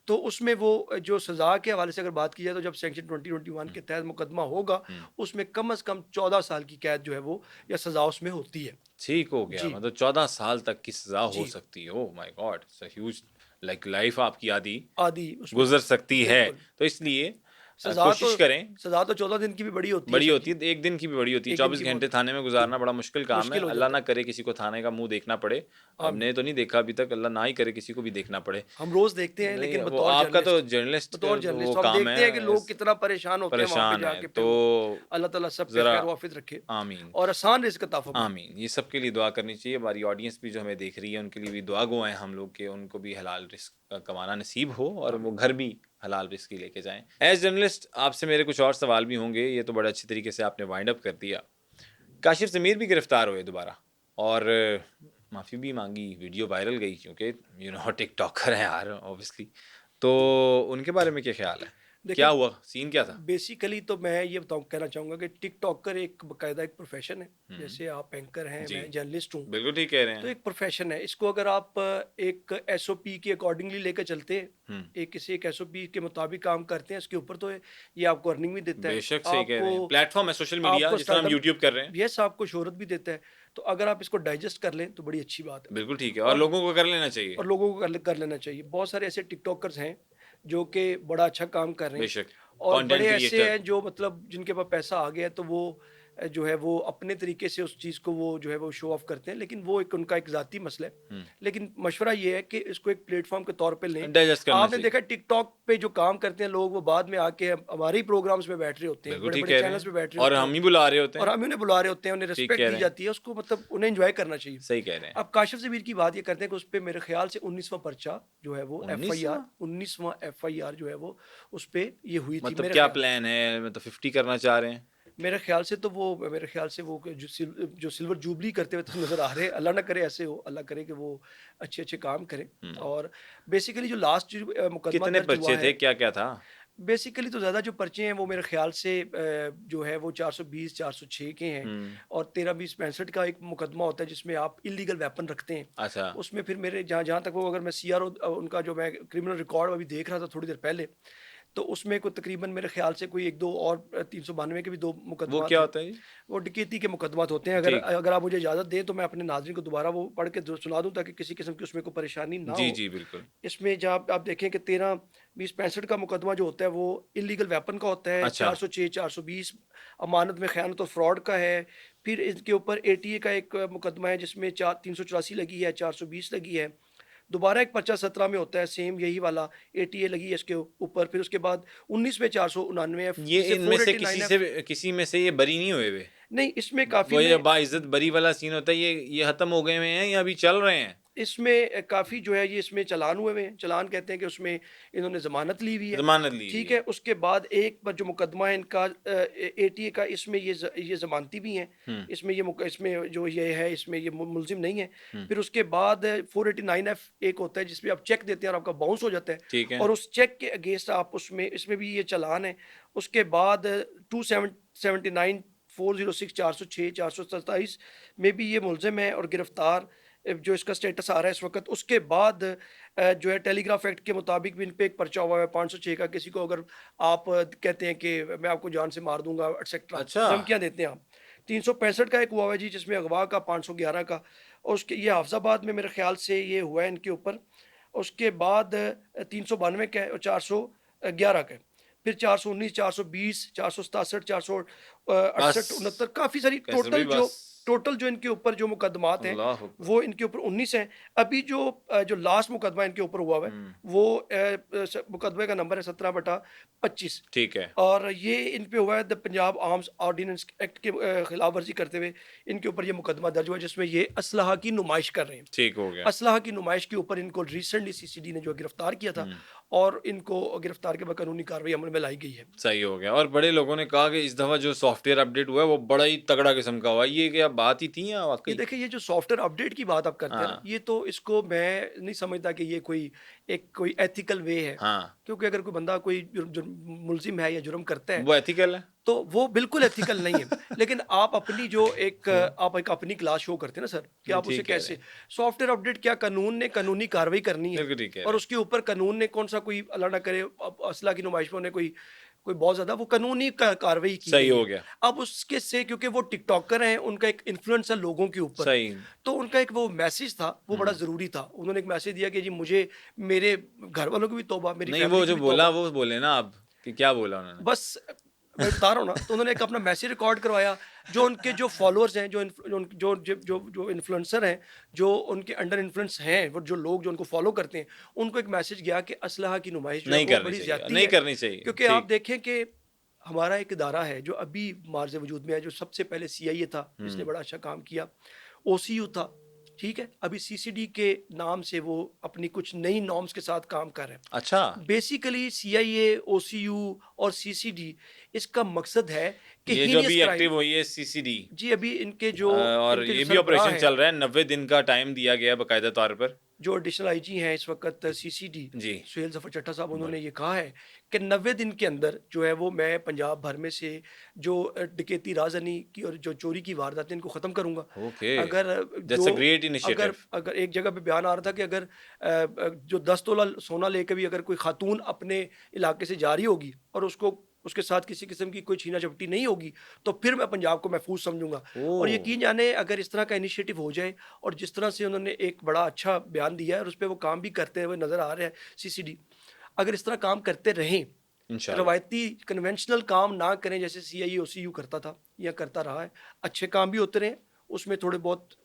Speaker 2: तो उसमें वो जो सज़ा के हवाले से अगर बात की जाए, तो जब सेक्शन 2021
Speaker 1: हुँ,
Speaker 2: के तहत मुकदमा होगा,
Speaker 1: हुँ।
Speaker 2: उसमें कम से कम 14 साल की कैद जो है वो या सज़ा उसमें होती है।
Speaker 1: ठीक हो गया,
Speaker 2: जी,
Speaker 1: मतलब 14 साल तक की सज़ा हो
Speaker 2: जी,
Speaker 1: सकती है। Oh my God! It's a huge like life आपकी आधी
Speaker 2: आदि उसमें
Speaker 1: गुज़र सकती है।
Speaker 2: बिल्कुल।
Speaker 1: तो इसलिए
Speaker 2: सज़ा तो
Speaker 1: कोशिश करें
Speaker 2: सज़ा तो 14 दिन की भी बड़ी होती है
Speaker 1: बड़ी
Speaker 2: सर
Speaker 1: होती
Speaker 2: जी।
Speaker 1: है, 1 दिन की भी बड़ी होती है,
Speaker 2: 1 दिन
Speaker 1: 24
Speaker 2: की
Speaker 1: घंटे
Speaker 2: बहुत
Speaker 1: थाने में गुज़ारना बड़ा मुश्किल काम है।
Speaker 2: मुश्किल हो
Speaker 1: अल्लाह
Speaker 2: जाता
Speaker 1: ना
Speaker 2: है।
Speaker 1: करे किसी को थाने का मुँह देखना पड़े।
Speaker 2: आमीन।
Speaker 1: हमने तो नहीं देखा अभी तक, अल्लाह ना ही करे किसी को भी देखना पड़े।
Speaker 2: हम रोज़ देखते हैं,
Speaker 1: नहीं,
Speaker 2: लेकिन
Speaker 1: वो आपका तो जर्नलिस्ट
Speaker 2: बतौर
Speaker 1: वो
Speaker 2: जर्नलिस्ट तो हम
Speaker 1: काम
Speaker 2: देखते हैं कि
Speaker 1: है,
Speaker 2: लोग कितना परेशान होते हैं वहाँ पे
Speaker 1: परेशान है,
Speaker 2: जाके, फिर वो
Speaker 1: तो
Speaker 2: अल्लाह ताला सब पे
Speaker 1: ज़रा
Speaker 2: खैर वाफ़िज़ रखे
Speaker 1: आमीन।
Speaker 2: और आसान रिज़्क अता फरमाए।
Speaker 1: आमीन। ये सबके लिए दुआ करनी चाहिए। हमारी ऑडियंस भी जो हमें देख रही है, उनके लिए भी दुआ गो हैं हम लोग कि उनको भी हलाल रिज़्क कमाना नसीब हो और वो
Speaker 2: आमीन।
Speaker 1: घर भी हलाल रिज़्क ही लेके जाएँ। एज़ जर्नलिस्ट आपसे मेरे कुछ और सवाल भी होंगे, ये तो बड़े अच्छे तरीके से आपने वाइंड अप कर दिया। काशिफ़ ज़मीर भी गिरफ्तार हुए दोबारा और माफ़ी भी माँगी, वीडियो वायरल गई क्योंकि टिकटॉकर हैं यार ऑब्वियसली। तो उनके बारे में क्या ख़्याल है? क्या
Speaker 2: देखिए,
Speaker 1: हुआ? सीन क्या था?
Speaker 2: बेसिकली तो मैं ये कहना चाहूँगा कि टिकटॉकर एक बाकायदा एक प्रोफ़ेशन है।
Speaker 1: हुँ,
Speaker 2: जैसे आप एंकर हैं,
Speaker 1: जी।
Speaker 2: मैं जर्नलिस्ट हूँ।
Speaker 1: बिल्कुल ठीक कह रहे
Speaker 2: तो
Speaker 1: हैं।
Speaker 2: एक प्रोफ़ेशन है। इसको अगर आप एक एसओपी के अकॉर्डिंगली लेकर चलते हैं,
Speaker 1: हुँ,
Speaker 2: एक एसओपी के मुताबिक काम करते हैं, इसके ऊपर तो ये आपको अर्निंग भी देता है।
Speaker 1: बेशक सही कह
Speaker 2: आपको
Speaker 1: रहे हैं। प्लेटफ़ॉर्म है सोशल मीडिया
Speaker 2: आपको
Speaker 1: जिस तरह हम
Speaker 2: स्टारडम
Speaker 1: यूट्यूब कर रहे हैं।
Speaker 2: यस, आपको शोहरत भी देता है। तो अगर आप इसको डाइजेस्ट कर लें तो बड़ी अच्छी बात है।
Speaker 1: बिल्कुल ठीक है और
Speaker 2: और
Speaker 1: लोगों को कर लेना चाहिए।
Speaker 2: लोगों को कर लेना चाहिए। बहुत सारे ऐसे टिकटॉकर्स हैं जो कि बड़ा अच्छा काम कर रहे हैं,
Speaker 1: बेशक,
Speaker 2: और बड़े
Speaker 1: कंटेंट
Speaker 2: ऐसे
Speaker 1: क्रिएटर।
Speaker 2: हैं जो मतलब जिनके पास पैसा आ गया है, तो वो जो है वो अपने तरीके से उस चीज़ को वो जो है वो शो ऑफ करते हैं, लेकिन वो एक उनका एक ज़ाती मसला है।
Speaker 1: हुँ,
Speaker 2: लेकिन मशवरा ये है कि इसको एक प्लेटफ़ॉर्म के तौर पे लें।
Speaker 1: डाइजेस्ट करना
Speaker 2: आपने
Speaker 1: चाहिए।
Speaker 2: देखा टिकटॉक पे जो काम करते हैं लोग, वो बाद में आके हमारे ही प्रोग्राम्स में बैठ रहे होते हैं,
Speaker 1: बिल्कुल ठीक
Speaker 2: बड़े-बड़े
Speaker 1: कह रहे
Speaker 2: चैनल्स
Speaker 1: हैं
Speaker 2: पे बैठ रहे
Speaker 1: और
Speaker 2: होते
Speaker 1: हम
Speaker 2: हैं,
Speaker 1: ही बुला रहे होते
Speaker 2: और
Speaker 1: हैं।
Speaker 2: हम उन्हें बुला रहे होते हैं, उन्हें
Speaker 1: ठीक
Speaker 2: रिस्पेक्ट
Speaker 1: कह
Speaker 2: दी
Speaker 1: रहे हैं।
Speaker 2: जाती है, उसको मतलब उन्हें एन्जॉय करना चाहिए।
Speaker 1: सही कह रहे हैं।
Speaker 2: अब काशिफ़ ज़मीर की बात ये करते हैं कि उसपे मेरे ख़्याल से 19वाँ पर्चा जो है वो एफआईआर
Speaker 1: 19वाँ?
Speaker 2: 19वाँ एफआईआर जो है वो उसपे ये हुई थी
Speaker 1: मतलब
Speaker 2: मेरे
Speaker 1: क्या
Speaker 2: ख़्याल
Speaker 1: प्लान है? मतलब 50 करना चाह रहे हैं?
Speaker 2: मेरे ख़्याल से वो जो सिल्वर जुबली करते हुए तो नज़र आ रहे हैं। अल्लाह ना करे ऐसे हो, अल्लाह करे कि वो अच्छे-अच्छे काम करें।
Speaker 1: हुँ।
Speaker 2: और बेसिकली जो लास्ट मुकदमा
Speaker 1: कितने
Speaker 2: दर्ज हुआ
Speaker 1: पर्चे थे?
Speaker 2: है,
Speaker 1: क्या-क्या था?
Speaker 2: बेसिकली तो ज़्यादा जो पर्चे हैं वो मेरे ख़्याल से जो है वो 420 406 के हैं,
Speaker 1: हुँ,
Speaker 2: और 13-20-65 का एक मुकदमा होता है जिसमें आप इल्लीगल वेपन रखते हैं।
Speaker 1: अच्छा।
Speaker 2: उसमें फिर मेरे जहाँ जहाँ तक वो, अगर मैं सीआरओ उनका जो मैं क्रिमिनल रिकॉर्ड अभी देख रहा था थोड़ी देर पहले, तो उसमें कोई तकरीबन मेरे ख़्याल से कोई 1-2 और 392 के भी 2
Speaker 1: वो
Speaker 2: मुकदमात
Speaker 1: क्या
Speaker 2: हैं।
Speaker 1: होता है जी?
Speaker 2: वो डकैती के मुकदमात होते हैं। अगर
Speaker 1: ठीक।
Speaker 2: अगर आप मुझे इजाज़त दें तो मैं अपने नाज़रीन को दोबारा वो पढ़ के सुना दूँ, ताकि किसी किस्म की उसमें कोई परेशानी ना
Speaker 1: जी,
Speaker 2: हो।
Speaker 1: जी, बिल्कुल।
Speaker 2: इसमें जहाँ आप देखें कि 13-20-65 का मुकदमा जो होता है वो इल्लीगल वेपन का होता है,
Speaker 1: अच्छा,
Speaker 2: 406 420 अमानत में ख़यानत और फ्रॉड का है। फिर इसके ऊपर एटीए का एक मुकदमा है जिसमें 384 लगी है, 420 लगी है। दोबारा एक पर्चा 17 में होता है, सेम यही वाला एटीए लगी है इसके ऊपर। फिर उसके बाद 19 में 499 एफ,
Speaker 1: ये
Speaker 2: जिसे
Speaker 1: इनमें से
Speaker 2: 489 एफ।
Speaker 1: किसी में से ये बरी नहीं हुए हुए?
Speaker 2: नहीं, इसमें काफ़ी
Speaker 1: वो ये
Speaker 2: में
Speaker 1: बाइज़्ज़त बरी वाला सीन होता है, ये खत्म हो गए हुए हैं या अभी चल रहे हैं?
Speaker 2: इसमें काफ़ी जो है ये इसमें चालान हुए हुए हैं। चालान कहते हैं कि उसमें इन्होंने ज़मानत ली हुई है।
Speaker 1: ज़मानत ली हुई
Speaker 2: ठीक
Speaker 1: है।
Speaker 2: है? उसके बाद एक पर जो मुकदमा है इनका एटीए का, इसमें ये ज़मानती भी हैं।
Speaker 1: हुँ,
Speaker 2: इसमें जो ये है, इसमें ये मुलज़िम नहीं है।
Speaker 1: हुँ,
Speaker 2: फिर उसके बाद 489 एफ एक होता है जिसमें आप चेक देते हैं और आपका बाउंस हो जाता है,
Speaker 1: ठीक है।
Speaker 2: और उस चेक के अगेंस्ट आप उसमें इसमें भी ये चालान है। उसके बाद 279 406 406 427 में भी ये मुलज़िम है और गिरफ़्तार, जो इसका स्टेटस आ रहा है इस वक़्त। उसके बाद जो है टेलीग्राफ एक्ट के मुताबिक भी इन पे एक पर्चा हुआ है 506 का। किसी को अगर आप कहते हैं कि मैं आपको जान से मार दूँगा एटसेट्रा,
Speaker 1: अच्छा!
Speaker 2: धमकियाँ देते हैं आप। 365 का एक हुआ है जी जिसमें अगवा का, 511 का, और उसके ये हाफ़िज़ाबाद में मेरे ख़्याल से ये हुआ है इनके ऊपर। उसके बाद 392 का है और 411 का है। फिर 419, 420, 467, 468,
Speaker 1: बस
Speaker 2: 69, काफ़ी सारी
Speaker 1: कैसर भाई बस।
Speaker 2: टोटल जो इनके ऊपर जो मुकदमात हैं,
Speaker 1: अल्लाह अकबर।
Speaker 2: वो इनके ऊपर 19 हैं। अभी जो लास्ट मुकदमा इनके ऊपर हुआ हुआ है,
Speaker 1: हुँ,
Speaker 2: वो मुकदमे का नंबर है 17/25,
Speaker 1: ठीक है,
Speaker 2: और ये इन पे हुआ है the Punjab arms ordinance act के खिलाफ वर्जी करते हुए इनके ऊपर ये मुकदमा दर्ज हुआ है, जिसमें ये असलहा की नुमाइश कर रहे हैं।
Speaker 1: ठीक हो गया।
Speaker 2: असलहा की नुमाइश के ऊपर इनको रिसेंटली सीसीडी ने जो गिरफ्तार किया था,
Speaker 1: हुँ,
Speaker 2: और इनको गिरफ्तार के बाद कानूनी कार्रवाई अमल में लाई गई है।
Speaker 1: सही हो गया और बड़े लोगों ने कहा कि इस दफ़ा जो सॉफ्टवेयर अपडेट हुआ है, वो बड़ा ही तगड़ा किस्म का हुआ है। ये क्या बात ही थी या
Speaker 2: ये
Speaker 1: वाक़ई?
Speaker 2: देखिए, ये जो सॉफ्टवेयर अपडेट की बात आप करते हैं ना,
Speaker 1: हाँ,
Speaker 2: ये तो इसको मैं नहीं समझता कि ये कोई एथिकल वे है।
Speaker 1: हाँ,
Speaker 2: क्योंकि अगर कोई बंदा कोई मुलजिम है या जुर्म करता है,
Speaker 1: वो एथिकल है?
Speaker 2: तो वो बिल्कुल एथिकल नहीं है। लेकिन आप अपनी जो एक
Speaker 1: हुँ,
Speaker 2: आप एक अपनी क्लास शो करते हैं ना सर, कि आप उसे
Speaker 1: ठीक कह रहे
Speaker 2: कैसे
Speaker 1: हैं।
Speaker 2: सॉफ्टवेयर अपडेट, क्या कानून ने कानूनी कार्रवाई करनी है,
Speaker 1: बिल्कुल ठीक कह
Speaker 2: और
Speaker 1: रहे हैं।
Speaker 2: उसके ऊपर कानून ने कौन सा कोई अल्लाह ना करे असला की नुमाइश में उन्हें कोई कोई बहुत ज़्यादा वो कानूनी कार्रवाई की
Speaker 1: सही
Speaker 2: गई
Speaker 1: हो
Speaker 2: है।
Speaker 1: गया,
Speaker 2: अब उसके से क्योंकि वो टिकटॉकर हैं, उनका एक इन्फ्लुएंस है लोगों के ऊपर,
Speaker 1: सही।
Speaker 2: तो उनका एक वो मैसेज था, वो बड़ा
Speaker 1: हुँ,
Speaker 2: ज़रूरी था। उन्होंने एक मैसेज दिया कि जी मुझे, मेरे घर वालों की भी तौबा, मेरी
Speaker 1: नहीं
Speaker 2: फैमिली
Speaker 1: वो
Speaker 2: की
Speaker 1: जो
Speaker 2: भी
Speaker 1: बोला
Speaker 2: तौबा।
Speaker 1: वो बोले ना आप कि क्या बोला उन्होंने?
Speaker 2: बस मैं बता रहा हूँ ना, तो उन्होंने एक अपना मैसेज रिकॉर्ड करवाया, जो उनके जो फॉलोअर्स हैं, जो इन्फ्लुएंसर हैं, जो उनके अंडर इन्फ्लुएंस हैं, वो जो लोग जो उनको फॉलो करते हैं, उनको एक मैसेज गया कि असलहा की नुमाइश जो है
Speaker 1: नहीं
Speaker 2: वो
Speaker 1: करनी
Speaker 2: बड़ी
Speaker 1: चाहिए,
Speaker 2: ज़्यादती
Speaker 1: नहीं
Speaker 2: है।
Speaker 1: करनी चाहिए।
Speaker 2: क्योंकि आप
Speaker 1: ठीक।
Speaker 2: देखें कि हमारा एक इदारा है जो अभी मार्ज़ वजूद में है, जो सबसे पहले सीआईए था, जिसने
Speaker 1: हुँ,
Speaker 2: बड़ा अच्छा काम किया, ओसीयू था, ठीक है? अभी सीसीडी के नाम से वो अपनी कुछ नई नॉर्म्स के साथ काम कर रहे हैं।
Speaker 1: अच्छा,
Speaker 2: बेसिकली सीआईए, ओसीयू और सीसीडी, इसका मकसद है कि
Speaker 1: ये जो
Speaker 2: हीनियस
Speaker 1: अभी
Speaker 2: क्राइम।
Speaker 1: एक्टिव हुई है सीसीडी
Speaker 2: जी, अभी
Speaker 1: और
Speaker 2: इनके जो
Speaker 1: ये भी
Speaker 2: सरबराह
Speaker 1: ऑपरेशन
Speaker 2: हैं,
Speaker 1: चल रहा है, 90 दिन का टाइम दिया गया है बाकायदा तौर पर।
Speaker 2: जो एडिशनल आईजी हैं इस वक़्त सीसीडी,
Speaker 1: जी,
Speaker 2: सुहेल ज़फ़र चड्ढा साहब,
Speaker 1: बोल
Speaker 2: उन्होंने ये कहा है कि 90 दिन के अंदर जो है वो मैं पंजाब भर में से जो डकैती, राज़नी की और जो चोरी की वारदातें, इनको ख़त्म करूँगा।
Speaker 1: ओके,
Speaker 2: अगर
Speaker 1: दैट्स अ ग्रेट
Speaker 2: अगर
Speaker 1: इनिशिएटिव।
Speaker 2: अगर एक जगह पे बयान आ रहा था कि अगर जो 10 तोला सोना लेके भी अगर कोई खातून अपने इलाके से जा रही होगी और उसको उसके साथ किसी किस्म की कोई छीना-झपटी नहीं होगी, तो फिर मैं पंजाब को महफूज़ समझूँगा। और
Speaker 1: ओह!
Speaker 2: यकीन जाने, अगर इस तरह का इनिशिएटिव हो जाए, और जिस तरह से उन्होंने एक बड़ा अच्छा बयान दिया है और उसपे वो काम भी करते हुए नज़र आ रहे हैं सीसीडी, अगर इस तरह काम करते रहें,
Speaker 1: इंशाल्लाह,
Speaker 2: रवायती कन्वेंशनल काम ना करें जैसे सीआईए, ओसीयू करता था या करता रहा है, अच्छे काम भी होते रहें, उसमें थोड़े बहुत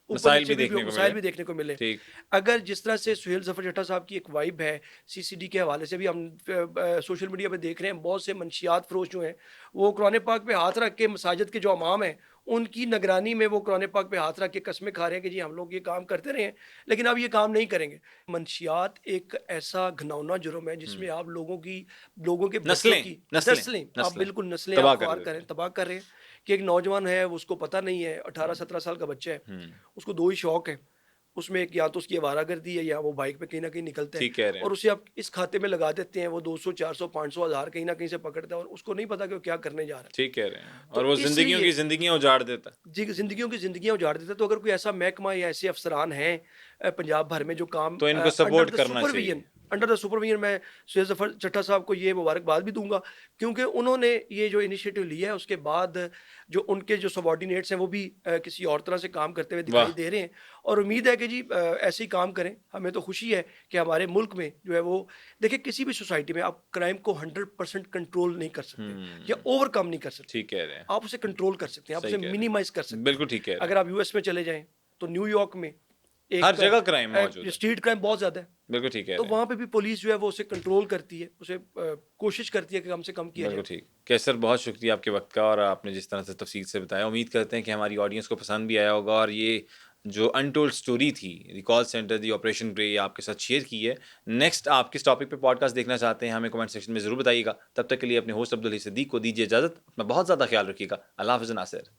Speaker 1: मिसाइल
Speaker 2: ऊपर-नीचे
Speaker 1: भी
Speaker 2: भी
Speaker 1: देखने को
Speaker 2: मसाइल
Speaker 1: मिले।
Speaker 2: भी देखने को मिले।
Speaker 1: ठीक,
Speaker 2: अगर जिस तरह से सुहेल ज़फ़र चड्ढा साहब की एक वाइब है, सीसीडी के हवाले से भी हम सोशल मीडिया पे देख रहे हैं, बहुत से मंशियात फ़रोश जो हैं, वो कुरान पाक पे हाथ रख के, मसाजिद के जो इमाम हैं, उनकी निगरानी में वो कुरान पाक पे हाथ रख के कस्में खा रहे हैं कि जी हम लोग ये काम करते रहे हैं, लेकिन अब ये काम नहीं करेंगे। मंशियात एक ऐसा घिनौना जुर्म है
Speaker 1: हुँ,
Speaker 2: जिसमें आप लोगों के बच्चों
Speaker 1: नस्लें,
Speaker 2: की
Speaker 1: नस्लें,
Speaker 2: नस्लें, आप
Speaker 1: नस्लें
Speaker 2: बिल्कुल नस्लें
Speaker 1: तबाह
Speaker 2: आप
Speaker 1: कर
Speaker 2: ख़वार
Speaker 1: देते
Speaker 2: करें,
Speaker 1: हैं।
Speaker 2: तबाह कर रहे हैं, कि एक नौजवान है, उसको पता नहीं है,
Speaker 1: हुँ,
Speaker 2: 18-17 साल का बच्चा है,
Speaker 1: हुँ,
Speaker 2: उसको 2 ही शौक हैं। उसमें एक, या तो उसकी आवारागर्दी है, या वो बाइक पे कहीं न कहीं निकलता है,
Speaker 1: ठीक कह रहे हैं।
Speaker 2: और उसे आप इस खाते में लगा देते हैं, वो 200, 400, 500, हज़ार कहीं न कहीं से पकड़ता है, और उसको नहीं पता कि वो क्या करने जा रहा है।
Speaker 1: ठीक कह रहे हैं और
Speaker 2: तो
Speaker 1: वो ज़िंदगियों की
Speaker 2: इसलिए
Speaker 1: ज़िंदगियाँ उजाड़ देता है।
Speaker 2: जी, ज़िंदगियों की ज़िंदगियाँ उजाड़ देता है। तो अगर कोई ऐसा महकमा या ऐसे अफ़सरान हैं पंजाब भर में जो काम
Speaker 1: तो इनको सपोर्ट करना चाहिए।
Speaker 2: अंडर द सुपरविजन, मैं सुहेल ज़फ़र चड्ढा साहब को ये मुबारकबाद भी दूँगा, क्योंकि उन्होंने ये जो इनिशिएटिव लिया है, उसके बाद जो उनके जो सबॉर्डिनेट्स हैं, वो भी किसी और तरह से काम करते हुए दिखाई
Speaker 1: वाह!
Speaker 2: दे रहे हैं, और उम्मीद है कि जी ऐसे ही काम करें। हमें तो खुशी है कि हमारे मुल्क में जो है वो, देखिए किसी भी सोसाइटी में आप क्राइम को 100% कंट्रोल नहीं कर सकते, या
Speaker 1: हुँ,
Speaker 2: ओवरकम नहीं कर सकते।
Speaker 1: ठीक कह रहे हैं।
Speaker 2: आप उसे कंट्रोल कर सकते हैं, आप
Speaker 1: सही
Speaker 2: उसे
Speaker 1: कह रहे
Speaker 2: मिनिमाइज़ कर
Speaker 1: हैं।
Speaker 2: सकते हैं।
Speaker 1: बिल्कुल ठीक कह रहे
Speaker 2: अगर
Speaker 1: हैं।
Speaker 2: आप यूएस में चले जाएँ, तो न्यूयॉर्क में
Speaker 1: हर
Speaker 2: एक
Speaker 1: जगह क्राइम मौजूद है।
Speaker 2: स्ट्रीट क्राइम बहुत ज़्यादा है,
Speaker 1: बिल्कुल ठीक कह
Speaker 2: तो
Speaker 1: रहे हैं।
Speaker 2: वहाँ पे भी पुलिस जो है वो उसे कंट्रोल करती है, उसे कोशिश करती है कि कम से कम किया
Speaker 1: बिल्कुल
Speaker 2: जाए।
Speaker 1: ठीक। कैसर बहुत शुक्रिया आपके वक़्त का और आपने जिस तरह से तफ़सील से बताया। उम्मीद करते हैं कि हमारी ऑडियंस को पसंद भी आया होगा और ये जो अनटोल्ड स्टोरी थी, the call centre, the operation grey ये आपके साथ शेयर की है। नेक्स्ट आप किस टॉपिक पे पॉडकास्ट देखना चाहते हैं हमें कमेंट सेक्शन में ज़रूर बताइएगा। तब तक के लिए अपने होस्ट अब्दुल हई सिद्दीक को दीजिए इजाज़त। अपना बहुत ज़्यादा ख़्याल रखिएगा। अल्लाह हाफ़िज़ नासिर।